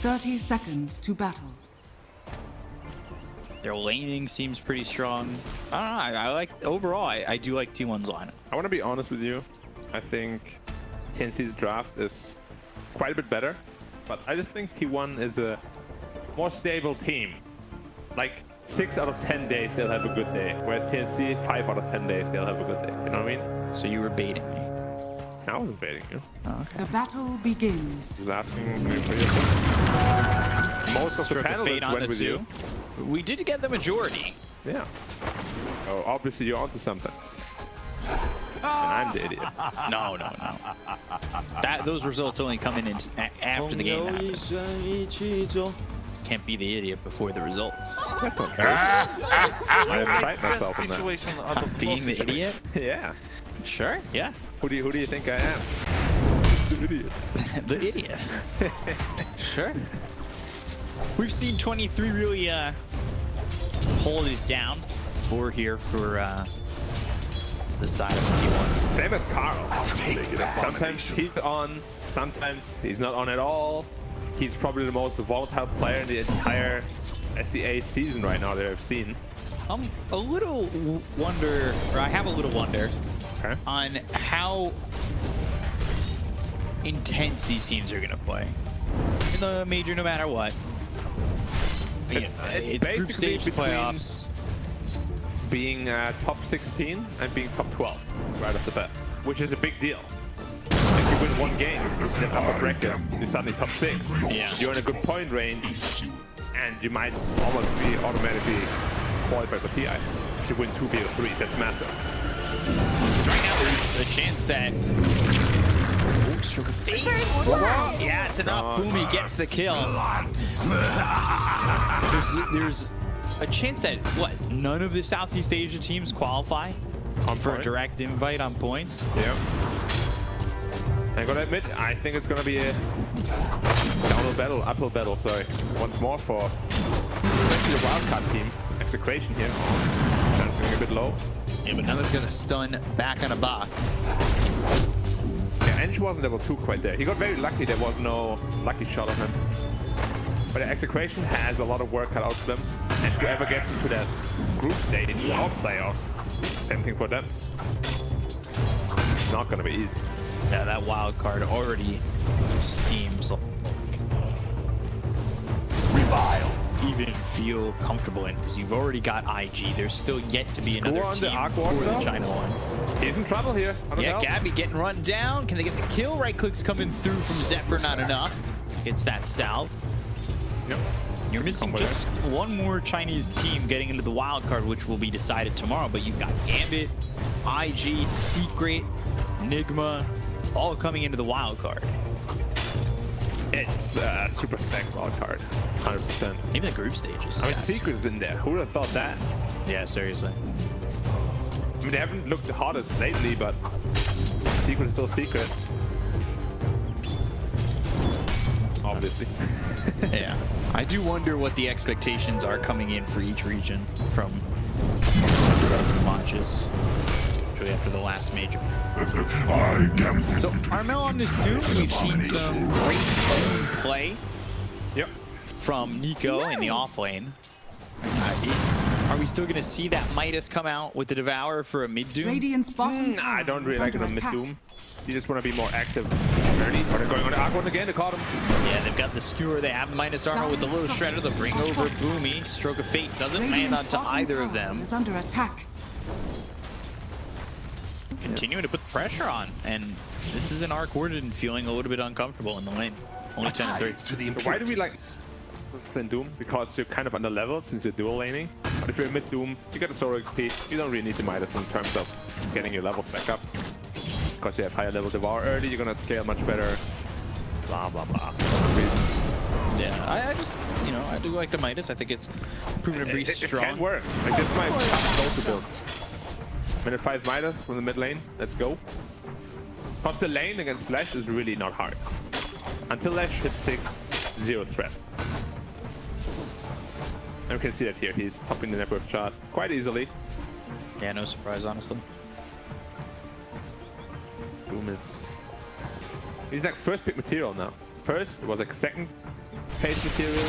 30 seconds to battle. Their laning seems pretty strong. I don't know. I like overall. I do like T1's lineup. I want to be honest with you. I think TNC's draft is quite a bit better, but I just think T1 is a more stable team. Like 6 out of 10 days they'll have a good day, whereas TNC 5 out of 10 days they'll have a good day. You know what I mean? So you were baiting me. I wasn't baiting you. Oh, okay. The battle begins. I was asking for you. Most of the panelists went with you. We did get the majority. Yeah. Oh, obviously you're onto something. And I'm the idiot. No. Those results only come in after the game happens. Can't be the idiot before the results. That's not fair. I invite myself in that. Being the idiot? Yeah. Sure. Yeah. Who do you think I am? The idiot. The idiot. Sure. We've seen 23 really hold it down. 4 here for the side of T1. Same as Carl. Sometimes he's on, sometimes he's not on at all. He's probably the most volatile player in the entire SEA season right now that I've seen. A little wonder, or I have a little wonder, on how intense these teams are going to play in the major, no matter what. It's group stage playoffs. Being top 16 and being top 12 right off the bat, which is a big deal. If you win one game in the upper bracket, you're suddenly top 6. Yeah. You're in a good point range, and you might almost be automatically qualified for TI. If you win 2 BO3, that's massive. Right now, there's a chance that. Oh, stroke of fate. Yeah, it's enough. Boomy gets the kill. There's a chance that none of the Southeast Asia teams qualify for a direct invite on points. Yeah. I gotta admit, I think it's gonna be a uphill battle, sorry. Once more for especially the wildcard team. Execration here. Transferring a bit low. Yeah, but now they're gonna stun back on a Bach. Yeah, Ench wasn't level 2 quite there. He got very lucky there was no lucky shot on him. But the Execration has a lot of work cut out for them. And whoever gets into that group stage or playoffs, same thing for them. It's not gonna be easy. Yeah, that wild card already steams. Revile. Even feel comfortable in, because you've already got IG. There's still yet to be another team for the China one. He's in trouble here. Yeah, Gabby getting run down. Can they get the kill? Right clicks coming through from Zephyr, not enough. It's that salve. Yep. You're missing just one more Chinese team getting into the wild card, which will be decided tomorrow. But you've got Gambit, IG, Secret, Nigma, all coming into the wild card. It's super stacked wild card, 100%. Even the group stages. I mean, Secret is in there. Who would have thought that? Yeah, seriously. I mean, they haven't looked the hottest lately, but Secret is still Secret. Obviously. Yeah. I do wonder what the expectations are coming in for each region from launches. Especially after the last major. So Armel on this Doom, we've seen some great play from Nico in the off lane. Are we still going to see that Midas come out with the Devour for a mid Doom? Radiant's bottom tower I don't really like it on mid attack. Doom. You just want to be more active early. Are they going on the Aqua again? They caught him. Yeah, they've got the Skewer. They have the Midas armor with the little shredder. They'll bring over Boomy. Stroke of Fate doesn't land onto either of them. Is under attack. Continuing to put the pressure on, and this is an Arc Warden feeling a little bit uncomfortable in the lane. Only 10-3. Why do we like than Doom? Because you're kind of under level since you're dual laning. But if you're mid Doom, you get a Solo XP. You don't really need the Midas in terms of getting your levels back up. Because you have higher level Devour early, you're gonna scale much better. Blah blah blah. Yeah, I just, you know, I do like the Midas. I think it's proven to be strong. It can work. Like this might also build. Minute 5 Midas from the mid lane. Let's go. But the lane against Lash is really not hard. Until Lash hits 6, 0 threat. And we can see that here. He's topping the network chart quite easily. Yeah, no surprise, honestly. Doom is... He's like first pick material now. first, it was like second phase material.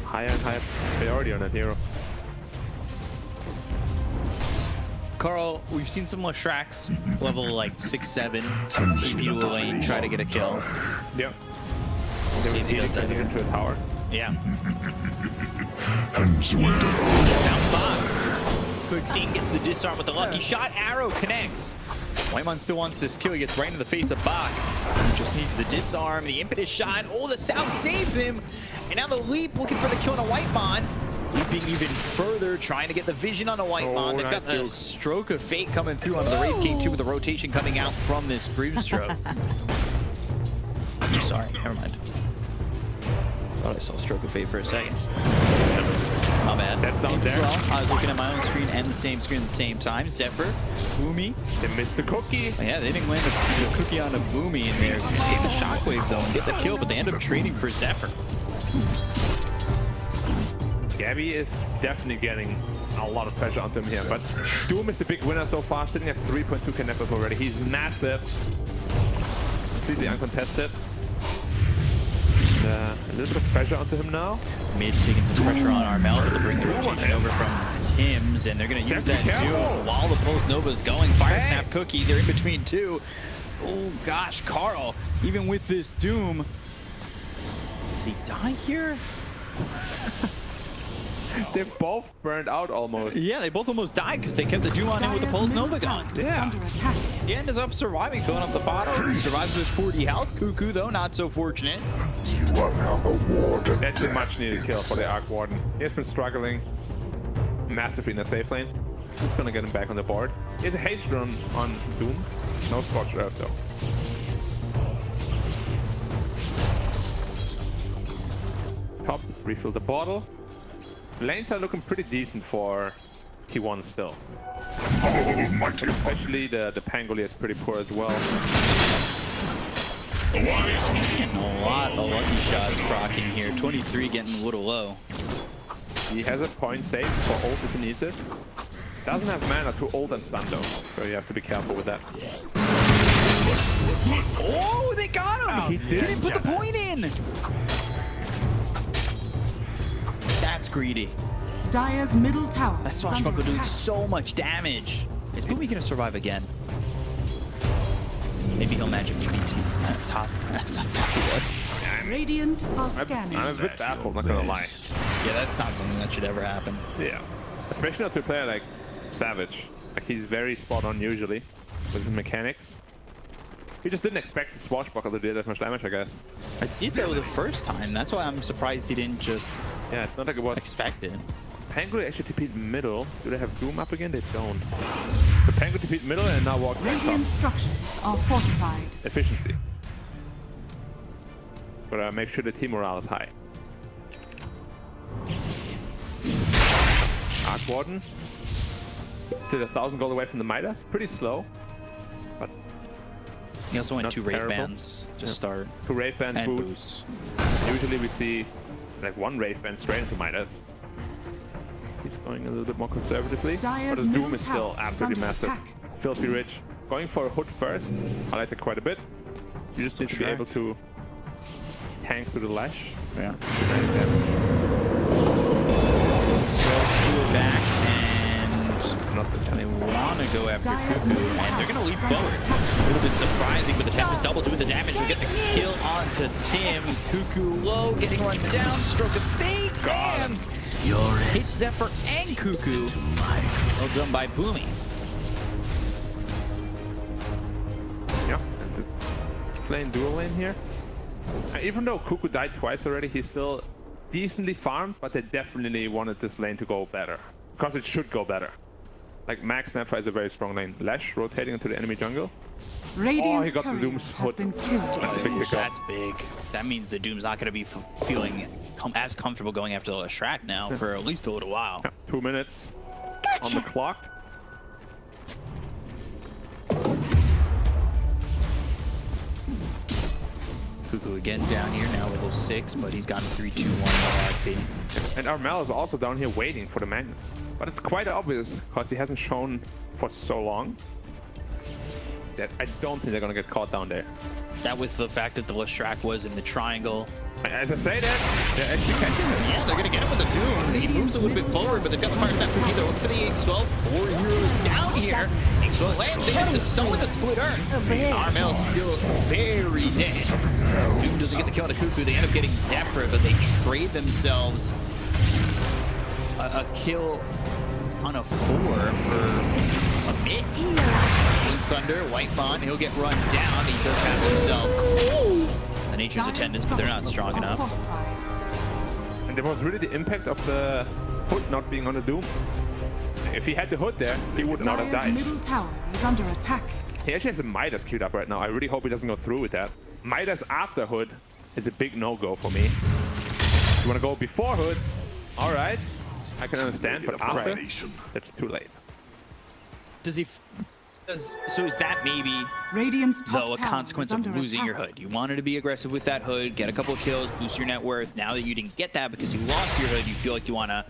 Higher and higher priority on that hero. Carl, we've seen some Lashraks level like 6-7 TP to a lane, try to get a kill. Yep. We'll see if he does that here. Into a tower. Yeah. Down 5. Quick scene gets the disarm with the lucky shot. Arrow connects. Whitemon still wants this kill. He gets right in the face of Bach. He just needs the disarm, the impetus shot. Oh, the South saves him. And now the leap looking for the kill on a Whitemon. Leaping even further, trying to get the vision on a Whitemon. They've got the stroke of fate coming through onto the Wraith King too, with the rotation coming out from this Groove Stroke. I'm sorry, never mind. Thought I saw stroke of fate for a second. My bad. That's not there. Well, I was looking at my own screen and the same screen at the same time. Zephyr, Boomy. They missed the cookie. Yeah, they didn't land the cookie on a Boomy in there. Get the shockwave though and get the kill, but they end up trading for Zephyr. Gabby is definitely getting a lot of pressure onto him here, but Doom is the big winner so far, sitting at 3.2k net worth already. He's massive, completely uncontested. And, a little bit of pressure onto him now. Mid taking some pressure on Armel, but they'll bring the rotation over from Tim's, and they're going to use that duo while the Pulse Nova is going. Fire Snap Cookie, they're in between two. Oh gosh, Carl, even with this Doom, does he die here? They're both burned out almost. Yeah, they both almost died because they kept the Doom on him with the Pulse Nova going. Yeah. He ends up surviving, filling up the bottle. He survives with 40 health. Cuckoo, though, not so fortunate. That's a much needed kill for the Arc Warden. He has been struggling massively in the safe lane. He's gonna get him back on the board. He has a haste run on Doom. No Scorched Earth though. Top, refill the bottle. Lanes are looking pretty decent for T1 still. Especially the Pangolier is pretty poor as well. He's getting a lot of lucky shots procking here. 23 getting a little low. He has a point save for ult if he needs it. Doesn't have mana to ult and stun though, so you have to be careful with that. Oh, they got him! He didn't put the point in! That's greedy. Dire's middle tower. That Swashbuckle doing so much damage. Is Boomy gonna survive again? Maybe he'll magic BT top. That's not exactly what. Radiant are scanning. I'm a bit baffled, not gonna lie. Yeah, that's not something that should ever happen. Yeah. Especially not to a player like Savage. Like, he's very spot on usually with his mechanics. He just didn't expect the Swashbuckle to do that much damage, I guess. I did though the first time. That's why I'm surprised he didn't just Yeah, it's not like it was expect it. Pangolin actually TP'd middle. Do they have Doom up again? They don't. The Pangolin TP'd middle and now walks back top. Radiant structures are fortified. Efficiency. But make sure the team morale is high. Arc Warden. Still 1,000 gold away from the Midas. Pretty slow. But He also went not 2 Wraith terrible. Bands to start. 2 Wraith Band And boots. Usually we see like 1 Wraith Band straight into Midas. He's going a little bit more conservatively. But his Doom is still absolutely massive. Filthy rich. Going for a hood first. I like it quite a bit. You just need to be able to tank through the lash. Yeah. So back and Not this they time. want to go after Cuckoo and they're going to leap forward. A little bit surprising, but the Tempest double doing the damage. We get the kill onto Tim's. Cuckoo low, getting run down. Stroke of fate lands. Hit Zephyr and Cuckoo. Well done by Boomy. Yeah. Flame dual lane here. Even though Cuckoo died twice already, he's still decently farmed, but they definitely wanted this lane to go better. Because it should go better. Like, Max Snapfire is a very strong lane. Lash rotating into the enemy jungle. Radiant's he got the courier Doom's has hood. been killed. That's a big pickup. That's big. That means the Doom's not going to be feeling as comfortable going after the Lashrak now for at least a little while. Yeah, 2 minutes on the clock. Cuckoo again down here now, level 6, but he's gotten 3-2-1 RP. And Armel is also down here waiting for the magnets. But it's quite obvious because he hasn't shown for so long. that. I don't think they're gonna get caught down there. That with the fact that the Lestrak was in the triangle. As I say that, they're actually catching it. Yeah, they're going to get him with the Doom. He moves a little bit forward, but they've got the fire snap to either. Look for the 8-12. 4 heroes down here. 8-12 lands. They hit the stone with the split earth. Armel's still very dead. Doom doesn't get the kill on a Cuckoo. They end up getting Zephyr, but they trade themselves a kill on a 4 for a mid. Blue Thunder, Whitemon, he'll get run down. He does have himself a Nature's Attendance, but they're not strong enough. And there was really the impact of the hood not being on the Doom. If he had the hood there, he would not have died. Middle tower is under attack. He actually has a Midas queued up right now. I really hope he doesn't go through with that. Midas after hood is a big no-go for me. You want to go before hood? All right, I can understand, but after, that's too late. Does he? So is that maybe Radiant's top though a tower consequence is of under losing your attack. hood? You wanted to be aggressive with that hood, get a couple of kills, boost your net worth. Now that you didn't get that because you lost your hood, you feel like you want to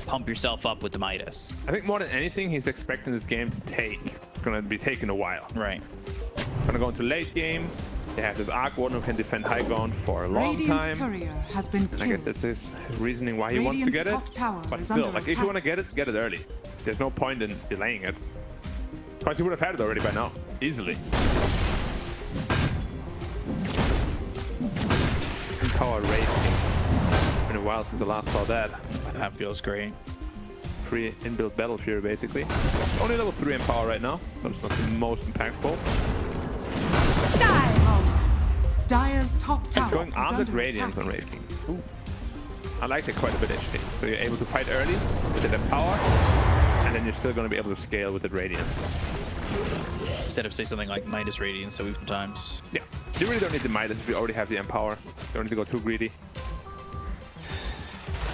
pump yourself up with the Midas. I think more than anything, he's expecting this game to take. It's going to be taking a while. Right. Going to go into late game. They have this Arc Warden who can defend high ground for a long Radiant's time. courier has been And I guess killed. that's his reasoning why he wants to Radiant's get top it. tower But is still, under like if you want to get it early. There's no point in delaying it. Because he would have had it already by now, easily. Power racing. Been a while since I last saw that. That feels great. Free inbuilt Battle Fury, basically. Only level 3 in power right now, but it's not the most impactful. Dire's top And tower going is armed under Radiance attack. on Wraith King. Ooh. I like that quite a bit actually. So you're able to fight early with that power, and then you're still going to be able to scale with the Radiance. Instead of say something like Midas Radiance that we've sometimes. Yeah, you really don't need the Midas if you already have the Empower. You don't need to go too greedy.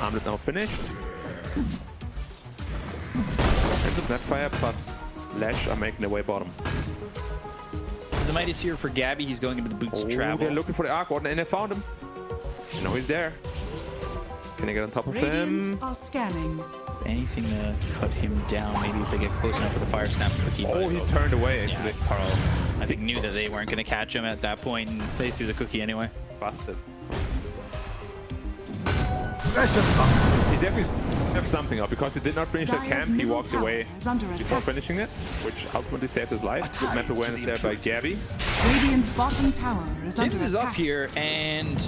Armlet now finished. And the Snapfire plus Lash are making their way bottom. The Midas here for Gabby. He's going into the boots travel. They're looking for the Arc Warden and they found him. You know he's there. Can I get on top of him? Radiant are scanning. Anything to cut him down. Maybe if they get close enough with the Fire Snap Cookie. Oh, he turned away Yeah, actually. Carl, I think knew that they weren't going to catch him at that point, and they threw the cookie anyway. Busted. He definitely have something up because he did not finish that Dire's camp. He middle walked tower away is under before attack. finishing it, which ultimately saved his life. Good map awareness there by Gabby. Radiant's bottom tower is under Sims is attack. up here, and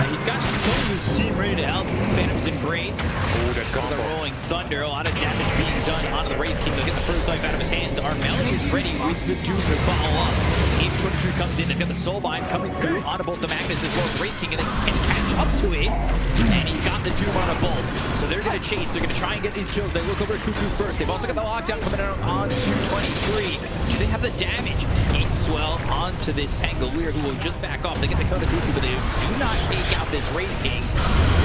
he's got some of his team ready to help. Phantom's Embrace. Oh, that The combo. Rolling Thunder, a lot of damage being done onto the Wraith King. They'll get the first life out of his hands. Armel is ready with the Doom to follow up. Ape 23 comes in, they've got the Soulbind coming through onto both the Magnus as well as Wraith King, and they can catch up to it. And he's got the Doom on a bolt. So they're going to chase, they're going to try and get these kills. They look over at Cuckoo first. They've also got the lockdown coming out on 223. Do they have the damage? Eat Swell onto this Pangolier who will just back off. They get the kill to Cuckoo, but they do not take out this Wraith King.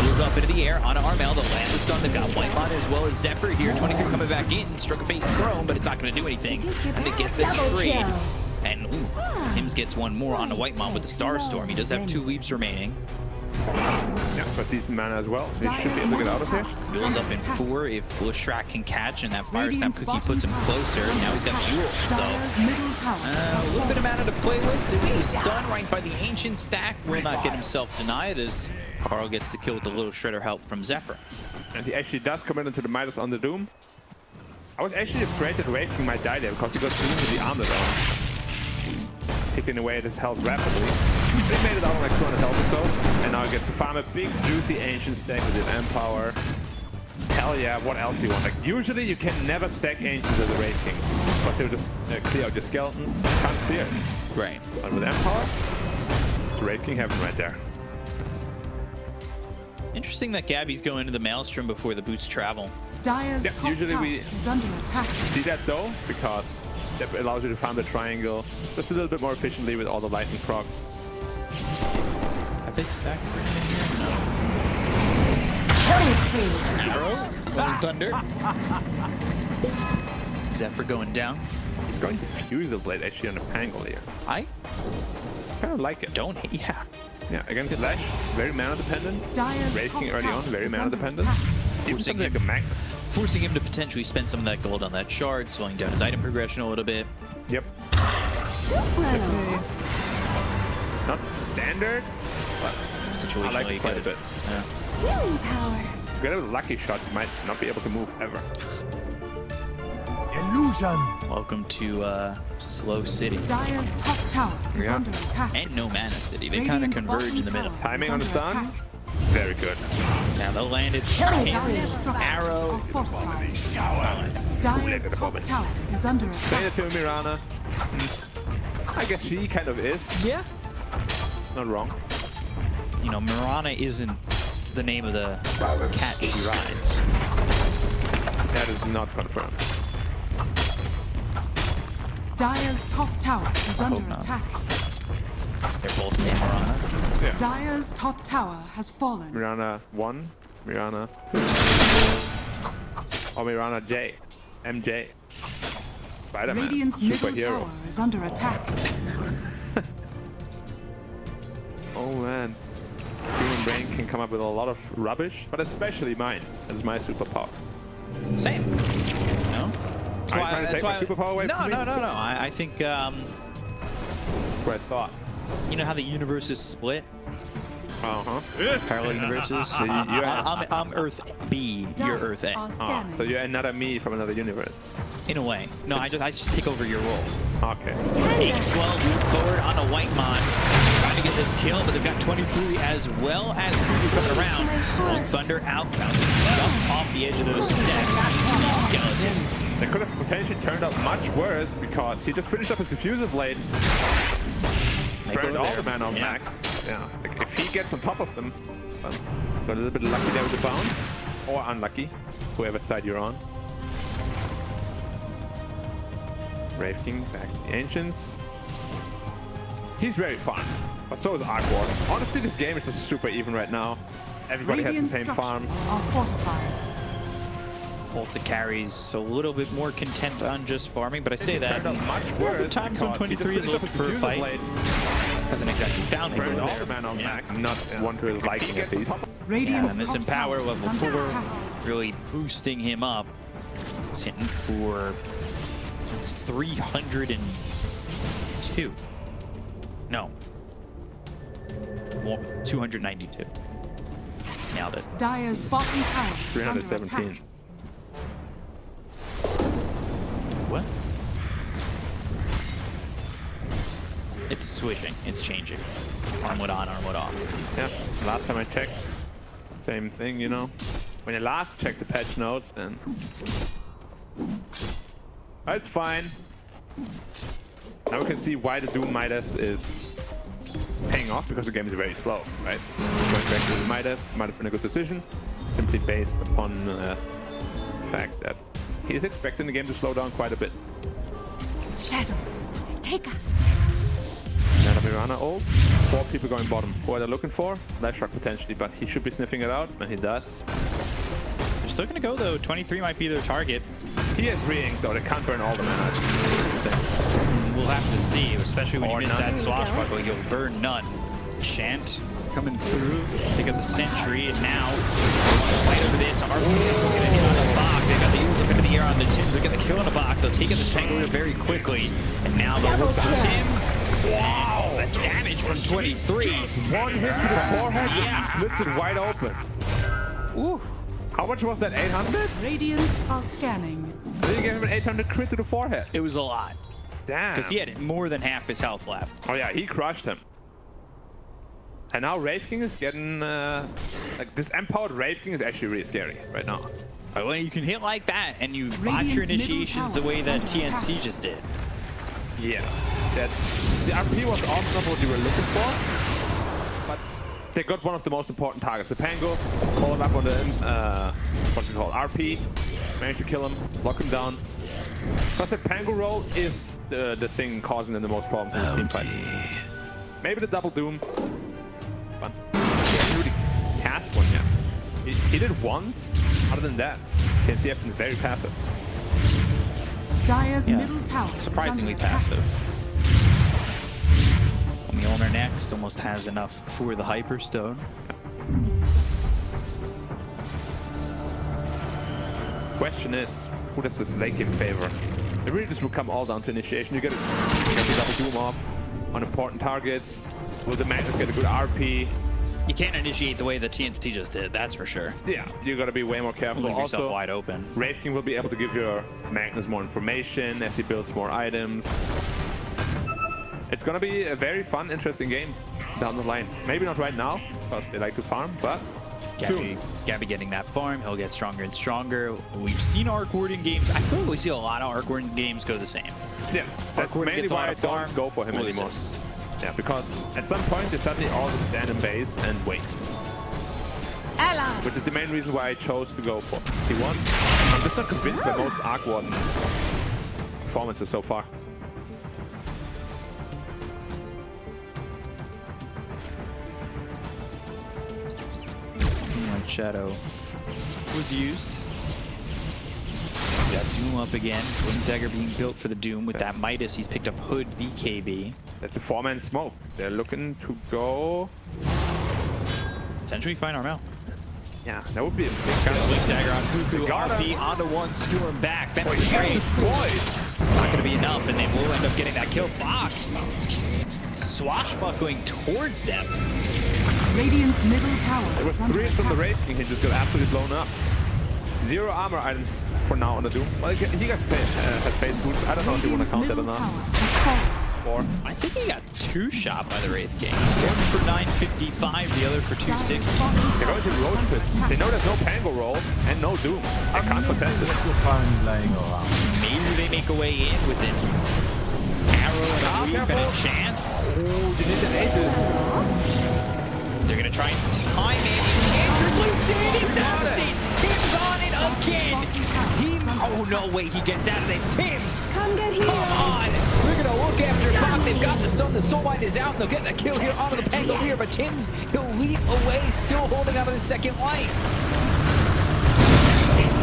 Goes up into the air onto Armel. They'll land the stun. They've got Whitemon as well as Zephyr here. 23 coming back in. Struck a fake thrown, but it's not going to do anything. And they get the trade. And ooh, Hims gets one more on the Whitemon with the Star Storm. He does have 2 leaps remaining. Yeah, but decent mana as well, so he should be able to get out of here. Builds up in 4 if Lestrak can catch, and that Fire Snap Cookie puts him closer. Now he's got Mule, so Dire's middle tower a little bit of mana to play with. The stun right by the Ancient stack will not get himself denied as Carl gets the kill with a little shredder help from Zephyr. And he actually does come into the Midas on the Doom. I was actually afraid that Wraith King might die there because he got into the armlet on. Picking away at his health rapidly. They made it out on like 200 health or so. And now he gets to farm a big juicy Ancient stack with his Empower. Hell yeah, what else do you want? Like usually you can never stack Ancients as a Wraith King. But they'll just clear out your skeletons. You can't clear it. Right. But with Empower, it's Wraith King heaven right there. Interesting that Gabby's going to the Maelstrom before the boots travel. Dire's Yeah, top usually tower we- is under attack. See that though? Because that allows you to farm the triangle just a little bit more efficiently with all the lightning procs. Have they stacked everything here? No. Killing spree. Arrow, Rolling Thunder. Zephyr going down. He's going to Fusel Blade actually on the Pangolier. I Kind of like it. don't hate. Yeah. Yeah, against Slash, very mana dependent. Dire's Wraith top King early tower on, very is mana under dependent. attack. Even Forcing something like a Magnus. Forcing him to potentially spend some of that gold on that shard, slowing down his item progression a little bit. Yep. Well, Not standard, but Situationally I like it quite a good. bit. Yeah. Healing power. If you get a lucky shot, you might not be able to move ever. Illusion. Welcome to Slow City. Dire's top tower is Yeah. under attack. And No Mana City. They kind of Radiant's converge bottom in the middle. tower Timing is on the under stun. attack. Very good. Now they'll land it. Dire's Tim's structures arrow. are fortified. Dire's top tower is under Say attack. it to Mirana. I guess she kind of is. Yeah. It's not wrong. You know, Mirana isn't the name of the cat she rides. That is not confirmed. Dire's top tower is under not. attack. They're both named Mirana. Yeah. Dire's top tower has fallen. Mirana 1, Mirana. Or Mirana J. MJ. Spider-Man. Radiant's middle Superhero. tower is under attack. Oh man. Human brain can come up with a lot of rubbish, but especially mine. That's my superpower. Same. No? That's Are you trying to take my superpower away no, from me? no. I think, That's what I thought. you know how the universe is split? Uh-huh. Parallel universes? So I'm Earth B, you're Dire Earth A. are scanning. So you're another me from another universe. In a way. No, I just take over your role. Okay. Take slow, move forward on a white mon. Trying to get this kill, but they've got 23 as well as Kudu coming around. Long Thunder out, bouncing just off the edge of those steps into the skeletons. They could have potentially turned out much worse because he just finished up his diffuser blade. They Burned go all there. the mana on Yeah. back. Yeah. Like if he gets on top of them, well, got a little bit lucky there with the bounce. Or unlucky, whoever side you're on. Brave King back to the Ancients. He's very fun, but so is Aqua. Honestly, this game is just super even right now. Everybody Radiant has the same farm. structures are fortified. Both the carries a little bit more content on just farming, but I say that Turned out much there worse were times when because he 23 is just looking finished for up a his fight. diffuser blade. Hasn't exactly found Burned anyone all the there. mana on Yeah. back. Not one to his liking at least. Radiant's And this top Empower tower is level under 4 attack. really boosting him up. He's hitting for 302. No. 292. Nailed it. Dire's bottom tower is under 317. attack. What? It's switching. It's changing. Armwood on, armwood off. Yeah, last time I checked, same thing, you know. When you last checked the patch notes, then it's fine. Now we can see why the Doom Midas is paying off, because the game is very slow, right? Going back to the Midas might have been a good decision, simply based upon the fact that he is expecting the game to slow down quite a bit. Shadows, take us. Now Mirana ult, 4 people going bottom. What they're looking for? Last shot potentially, but he should be sniffing it out, and he does. They're still gonna go though. 23 might be their target. He is re-ink though, they can't burn all the mana. We'll have to see, especially when Or you miss none. that swashbuckle. You'll burn none. Chant coming through. They got the sentry, and now fight over this. RP gonna hit on the Bach. They got the Eagles up into the air on the Tims. They'll get the kill on the Bach. They'll take it this Pangolin very quickly. And now they'll look for Tims. Wow, the damage from 23. One hit to the forehead, Yeah. splits it wide open. Ooh. How much was that, 800? Radiant are scanning. I think you gave him an 800 crit to the forehead. It was a lot. Damn. Because he had more than half his health left. Oh yeah, he crushed him. And now Wraith King is getting, like this empowered Wraith King is actually really scary right now. But when you can hit like that and you botch your Radiant's middle initiations the tower way is that under TNC attack. just did. Yeah. The RP was also not what you were looking for, but they got one of the most important targets. The Pango, followed up on the, what's it called, RP, managed to kill him, lock him down. Because the Pango roll is the thing causing them the most problems in the team fight. Maybe the double Doom, but he hasn't really cast one yet. He did once, other than that, TNC have been very passive. Dire's Yeah. middle tower Surprisingly is under attack. passive. Mjolnir next almost has enough for the Hyperstone. Question is, who does this lake in favor? It really just will come all down to initiation. You get the double doom off on important targets. Will the Magnus get a good RP? You can't initiate the way the TNC just did, that's for sure. Yeah, you gotta be way more careful. Leave yourself Also, wide open. Wraith King will be able to give your Magnus more information as he builds more items. It's gonna be a very fun, interesting game down the line. Maybe not right now, because they like to farm, but soon. Gabby getting that farm, he'll get stronger and stronger. We've seen Arc Warden games. I feel like we see a lot of Arc Warden games go the same. Yeah, that's mainly why I don't go for him anymore. Yeah, because at some point they suddenly all just stand in base and wait. Allies. Which is the main reason why I chose to go for T1. I'm just not convinced by most Arc Warden performances so far. White Shadow was used. Got Doom up again. Wing Dagger being built for the Doom. With that Midas, he's picked up Hood, BKB. That's a 4-man smoke. They're looking to go... Potentially find Armel. Yeah, that would be a big kind Wing of... Dagger on Cuckoo, RP onto one, skewer him back. That's not going to be enough, and they will end up getting that kill. Fox swashbuckling towards them. Radiant's middle tower. There was 3 from the Wraith King. He just got absolutely blown up. 0 armor items for now on the Doom. Well, he got has face wounds. I don't know if you want to count that or not. 4. I think he got 2 shot by the Wraith King. One for 955, the other for 260. They're going to roast it. They know there's no Pango roll and no Doom. They can't contest it. Maybe they make a way in with it. Arrow and a weave and a chance. Oh, you need the ages. They're going to try and time it. Andrew Lucid, he does it. Tim's on it again. Oh, no way he gets out of this. Tim's. Come get here. Come on. We're going to look after Bach. They've got the stun. The Soulbind is out. They'll get the kill here onto the Pangolier. But Tim's, he'll leap away, still holding out of his second life.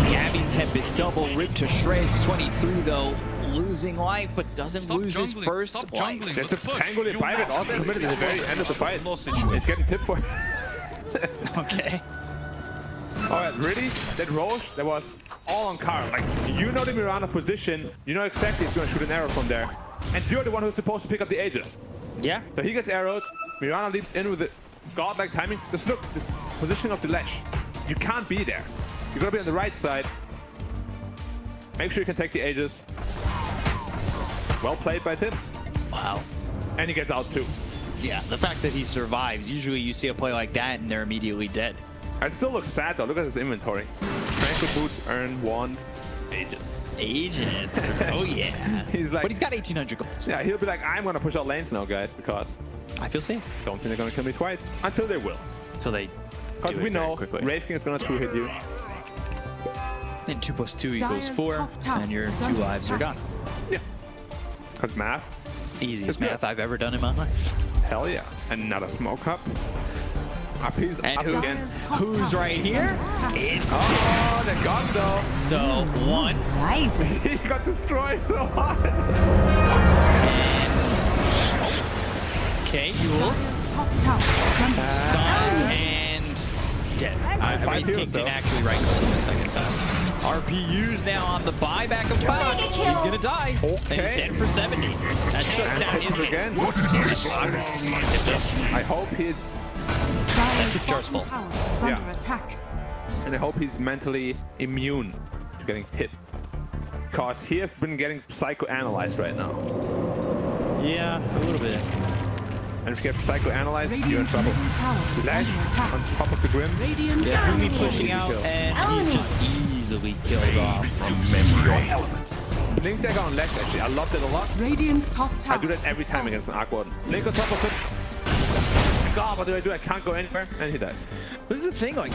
Gabby's Tempest double ripped to shreds. 23, though. Losing life, but doesn't lose his first life. That's a Pangolier private also committed at the very end of the fight. It's getting tipped for it. Okay. Alright, really? That Roche, that was all on Carl. Like, you know the Mirana position, you know exactly he's going to shoot an arrow from there. And you're the one who's supposed to pick up the Aegis. Yeah. So he gets arrowed, Mirana leaps in with the godlike timing. Just look, this positioning of the ledge. You can't be there. You're going to be on the right side. Make sure you can take the Aegis. Well played by Tibbs. Wow. And he gets out too. Yeah, the fact that he survives, usually you see a play like that and they're immediately dead. It still looks sad though. Look at his inventory. Tranquil boots earn 1 Aegis. Aegis. Oh yeah. He's like, but he's got 1800 gold. Yeah, he'll be like, I'm gonna push out lanes now, guys, because I feel safe. don't think they're gonna kill me twice. Until they will. So they Because we know Wraith King is gonna 2-hit you. Then 2 + 2 equals Dire's 4, top tower and your is 2 under lives are attack. gone. Yeah. Because math. Easiest good. math I've ever done in my life. Hell yeah. Another smoke up. RP's And up who- again. Who's right here? It's Oh, the gun though. so 1 Rises. He got destroyed so hard. and okay, Yules Dire's top tower is under stunned and dead. I Five Wraith King heroes, though. didn't actually right click him the second time. RPU's now on the buyback of Bach. He's gonna die. And he's dead for 70. That shuts down his hit. again. I hope he's Dire's took Jar's bottom fault. tower is Yeah. under attack. and I hope he's mentally immune to getting hit. Because he has been getting psychoanalyzed right now. Yeah, a little bit. And if you get psychoanalyzed, you're in Radiant's trouble. middle tower is Lash under on attack. top of the Grim. Radiant Yeah, dominating. Humi's pushing out, and he's just easily killed off. Blink Dagger on Lash, actually. I love that a lot. Radiant's top I tower. do that every is time falling. against an Arc Warden. Blink on top of it. God, what do I do? I can't go anywhere. And he dies. This is the thing, like,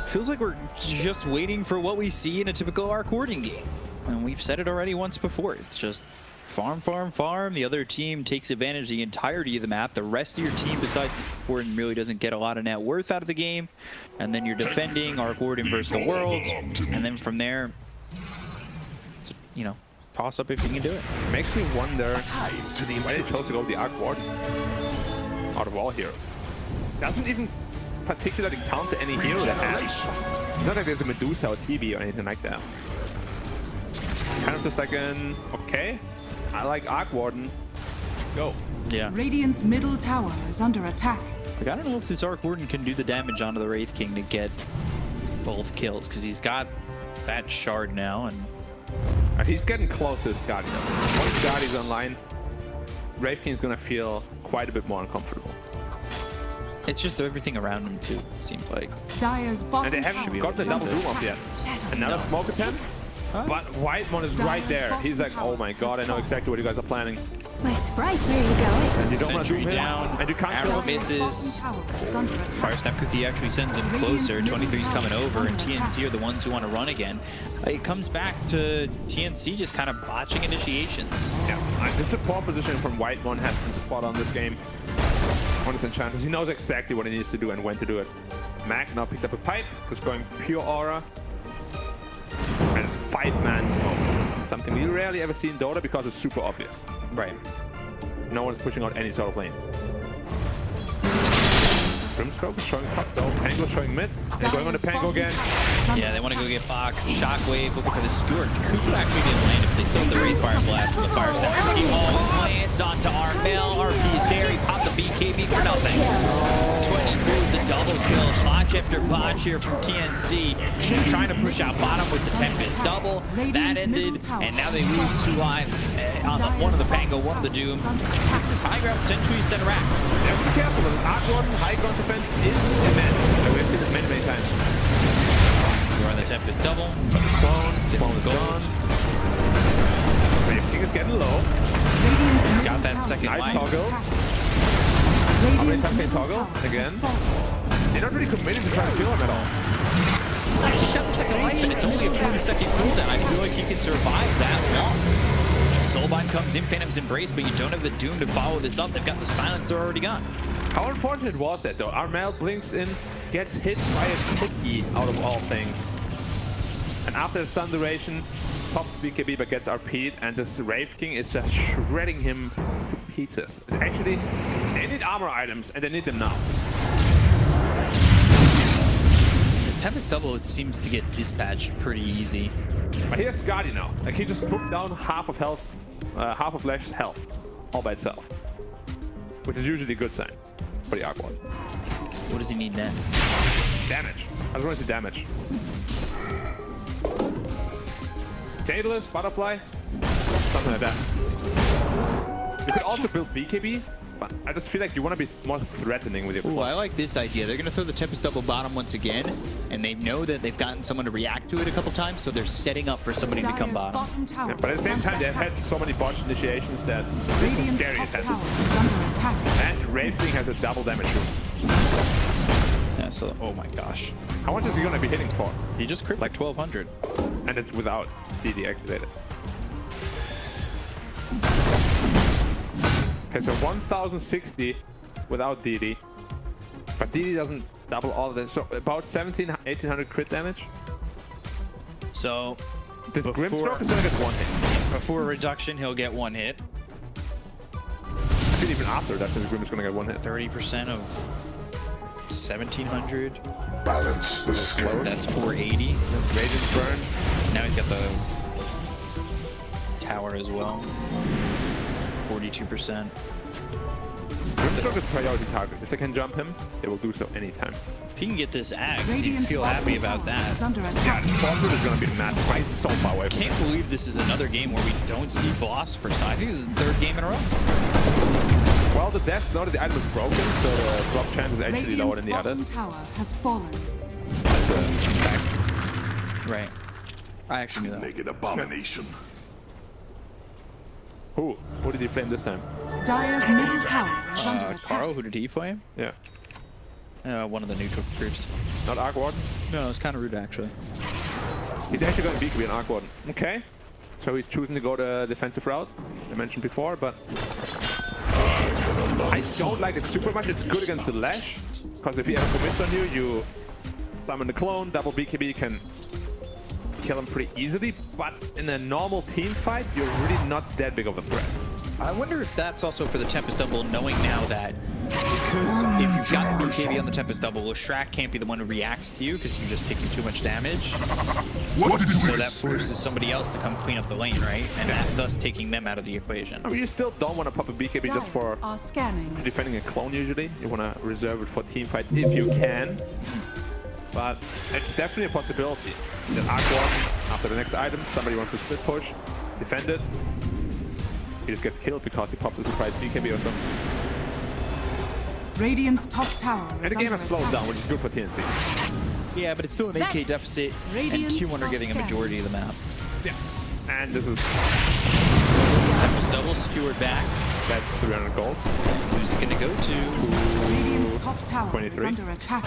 feels like we're just waiting for what we see in a typical Arc Warden game. And we've said it already once before. It's just farm, farm, farm. The other team takes advantage of the entirety of the map. The rest of your team, besides Warden, really doesn't get a lot of net worth out of the game. And then you're defending Arc Warden versus the world. And then from there, it's, you know, toss up if you can do it. Makes me wonder why they chose to go with the Arc Warden out of all heroes. Doesn't even particularly counter any hero that has. It's not like there's a Medusa or TV or anything like that. Kind kind of just like an, okay, I like Arc Warden. Go. Yeah. Radiant's middle tower is under attack. Like, I don't know if this Arc Warden can do the damage onto the Wraith King to get both kills, because he's got that shard now, and He's getting close to Scotty though. Once Scotty's online, Wraith King's gonna feel quite a bit more uncomfortable. it's just everything around him too, seems like. Dire's bottom And they tower haven't gotten the is double under doom up attack. yet. Another smoke attempt, but White one is right there. He's like, oh my god, I know exactly what you guys are planning. My sprite, where are you going? And you don't want to do Sentry him, down, and you can't arrow kill him. misses. Bottom tower is under attack. Fire Snap Cookie actually sends him closer. 23's coming over, and TNC are the ones who want to run again. It comes back to TNC just kind of botching initiations. Yeah, this support position from White one has been spot on this game. On his enchanters, he knows exactly what he needs to do and when to do it. Mac now picked up a pipe, just going pure aura. And it's 5-man smoke. Something we rarely ever see in Dota because it's super obvious. Right. No one's pushing out any sort of lane. Grimscope is showing top though. Pango showing mid. They're going on the Pango again. Yeah, they want to go get Bach. Shockwave looking for the Skewer. Coop actually didn't land it, but they still have the Wraith Fire Blast from the Fire Snap. He all lands onto Armel. RP is there. He popped the BKB for nothing. 20 with the double kill. Botch after botch here from TNC. They're trying to push out bottom with the Tempest double. That ended, and now they lose 2 lives on the, one of the Pango, one of the Doom. This is high ground potentially send racks. Now be careful, the Arc Warden high ground defense is immense. We've seen it many, many times. We're on the Tempest double. Clone, Gets Clone him is gold. gone. Wraith King is getting low. He's got that second Nice life. toggle. How many times can he toggle? Again. They're not really committed to trying to kill him at all. He's got the second life, and it's only a 40-second cooldown. I feel like he can survive that long. Soulbind comes in, Phantom's Embrace, but you don't have the Doom to follow this up. They've got the Silencer already gone. How unfortunate was that though? Armel blinks in, gets hit by a Tiki out of all things. And after the stun duration, pops BKB but gets RP'd, and this Wraith King is just shredding him to pieces. It's actually, they need armor items and they need them now. The Tempest double, it seems to get dispatched pretty easy. But here's Skadi now. Like he just took down half of Lash's health all by itself. Which is usually a good sign for the Arc Warden. What does he need next? Damage. I was going to say damage. Daedalus, Butterfly, something like that. You could also build BKB, but I just feel like you want to be more threatening with your Ooh, club. I like this idea. They're going to throw the Tempest double bottom once again, and they know that they've gotten someone to react to it a couple times, so they're setting up for somebody to come Dire's bottom. tower Yeah, but at the same time, they've had so many botched initiations that this is Radiant's scary top attention. tower is under attack. And Wraith King has a double damage room. Yeah, so, oh my gosh. How much is he going to be hitting for? He just crit like 1,200. And it's without DD activated. Okay, so 1060 without DD. But DD doesn't double all of this. So about 1800 crit damage. So, This Before- Grimstroke is going to get 1 hit. before reduction, he'll get 1 hit. I feel even after reduction, the Grim is going to get 1 hit. 30% of 1,700. Balance the scale. That's 480. Radiant Burn. Now he's got the tower as well. 42%. Grimstroke is a priority target. If they can jump him, they will do so anytime. If he can get this axe, you Radiant's feel bottom happy about tower is that. under Yeah, attack. the Fortune is going to be massive. But he's so far away from Can't believe this is another game where we don't see Philosopher's Stone. I think this is the 3rd game in a row. it. Well, the deaths, now that the item is broken, so the drop chance is actually lower Radiant's than the bottom others. tower has fallen. That's a fact. Right. I actually knew that. Make an abomination. Who did he flame this time? Dire's middle tower is under Taro, attack. who did he flame? Yeah. One of the new troops. Not Arc Warden? No, it's kind of rude actually. He's actually going to be an Arc Warden. Okay. So he's choosing to go the defensive route, I mentioned before, but I don't like it super much. It's good against the Lash, because if he ever commits on you, you summon the clone, double BKB can kill him pretty easily, but in a normal team fight, you're really not that big of a threat. I wonder if that's also for the Tempest double, knowing now that because if you've got the BKB on the Tempest double, Leshrac can't be the one who reacts to you because you're just taking too much damage. What did you So that expect? forces somebody else to come clean up the lane, right? And that, thus taking them out of the equation. I mean, you still don't want to pop a BKB just for Are scanning. defending a clone usually. You want to reserve it for team fight if you can. But it's definitely a possibility. That Aqua, after the next item, somebody wants to split push, defend it. He just gets killed because he pops a surprise BKB or something. Radiant's top tower And is the game under has slowed attack. down, which is good for TNC. Yeah, but it's still an AK deficit, and Radiant T1 are getting a scan. majority of the map. Yeah. And this is Tempest double skewered back. that's 300 gold. Who's it gonna go to? Radiant's top tower is 23. under attack.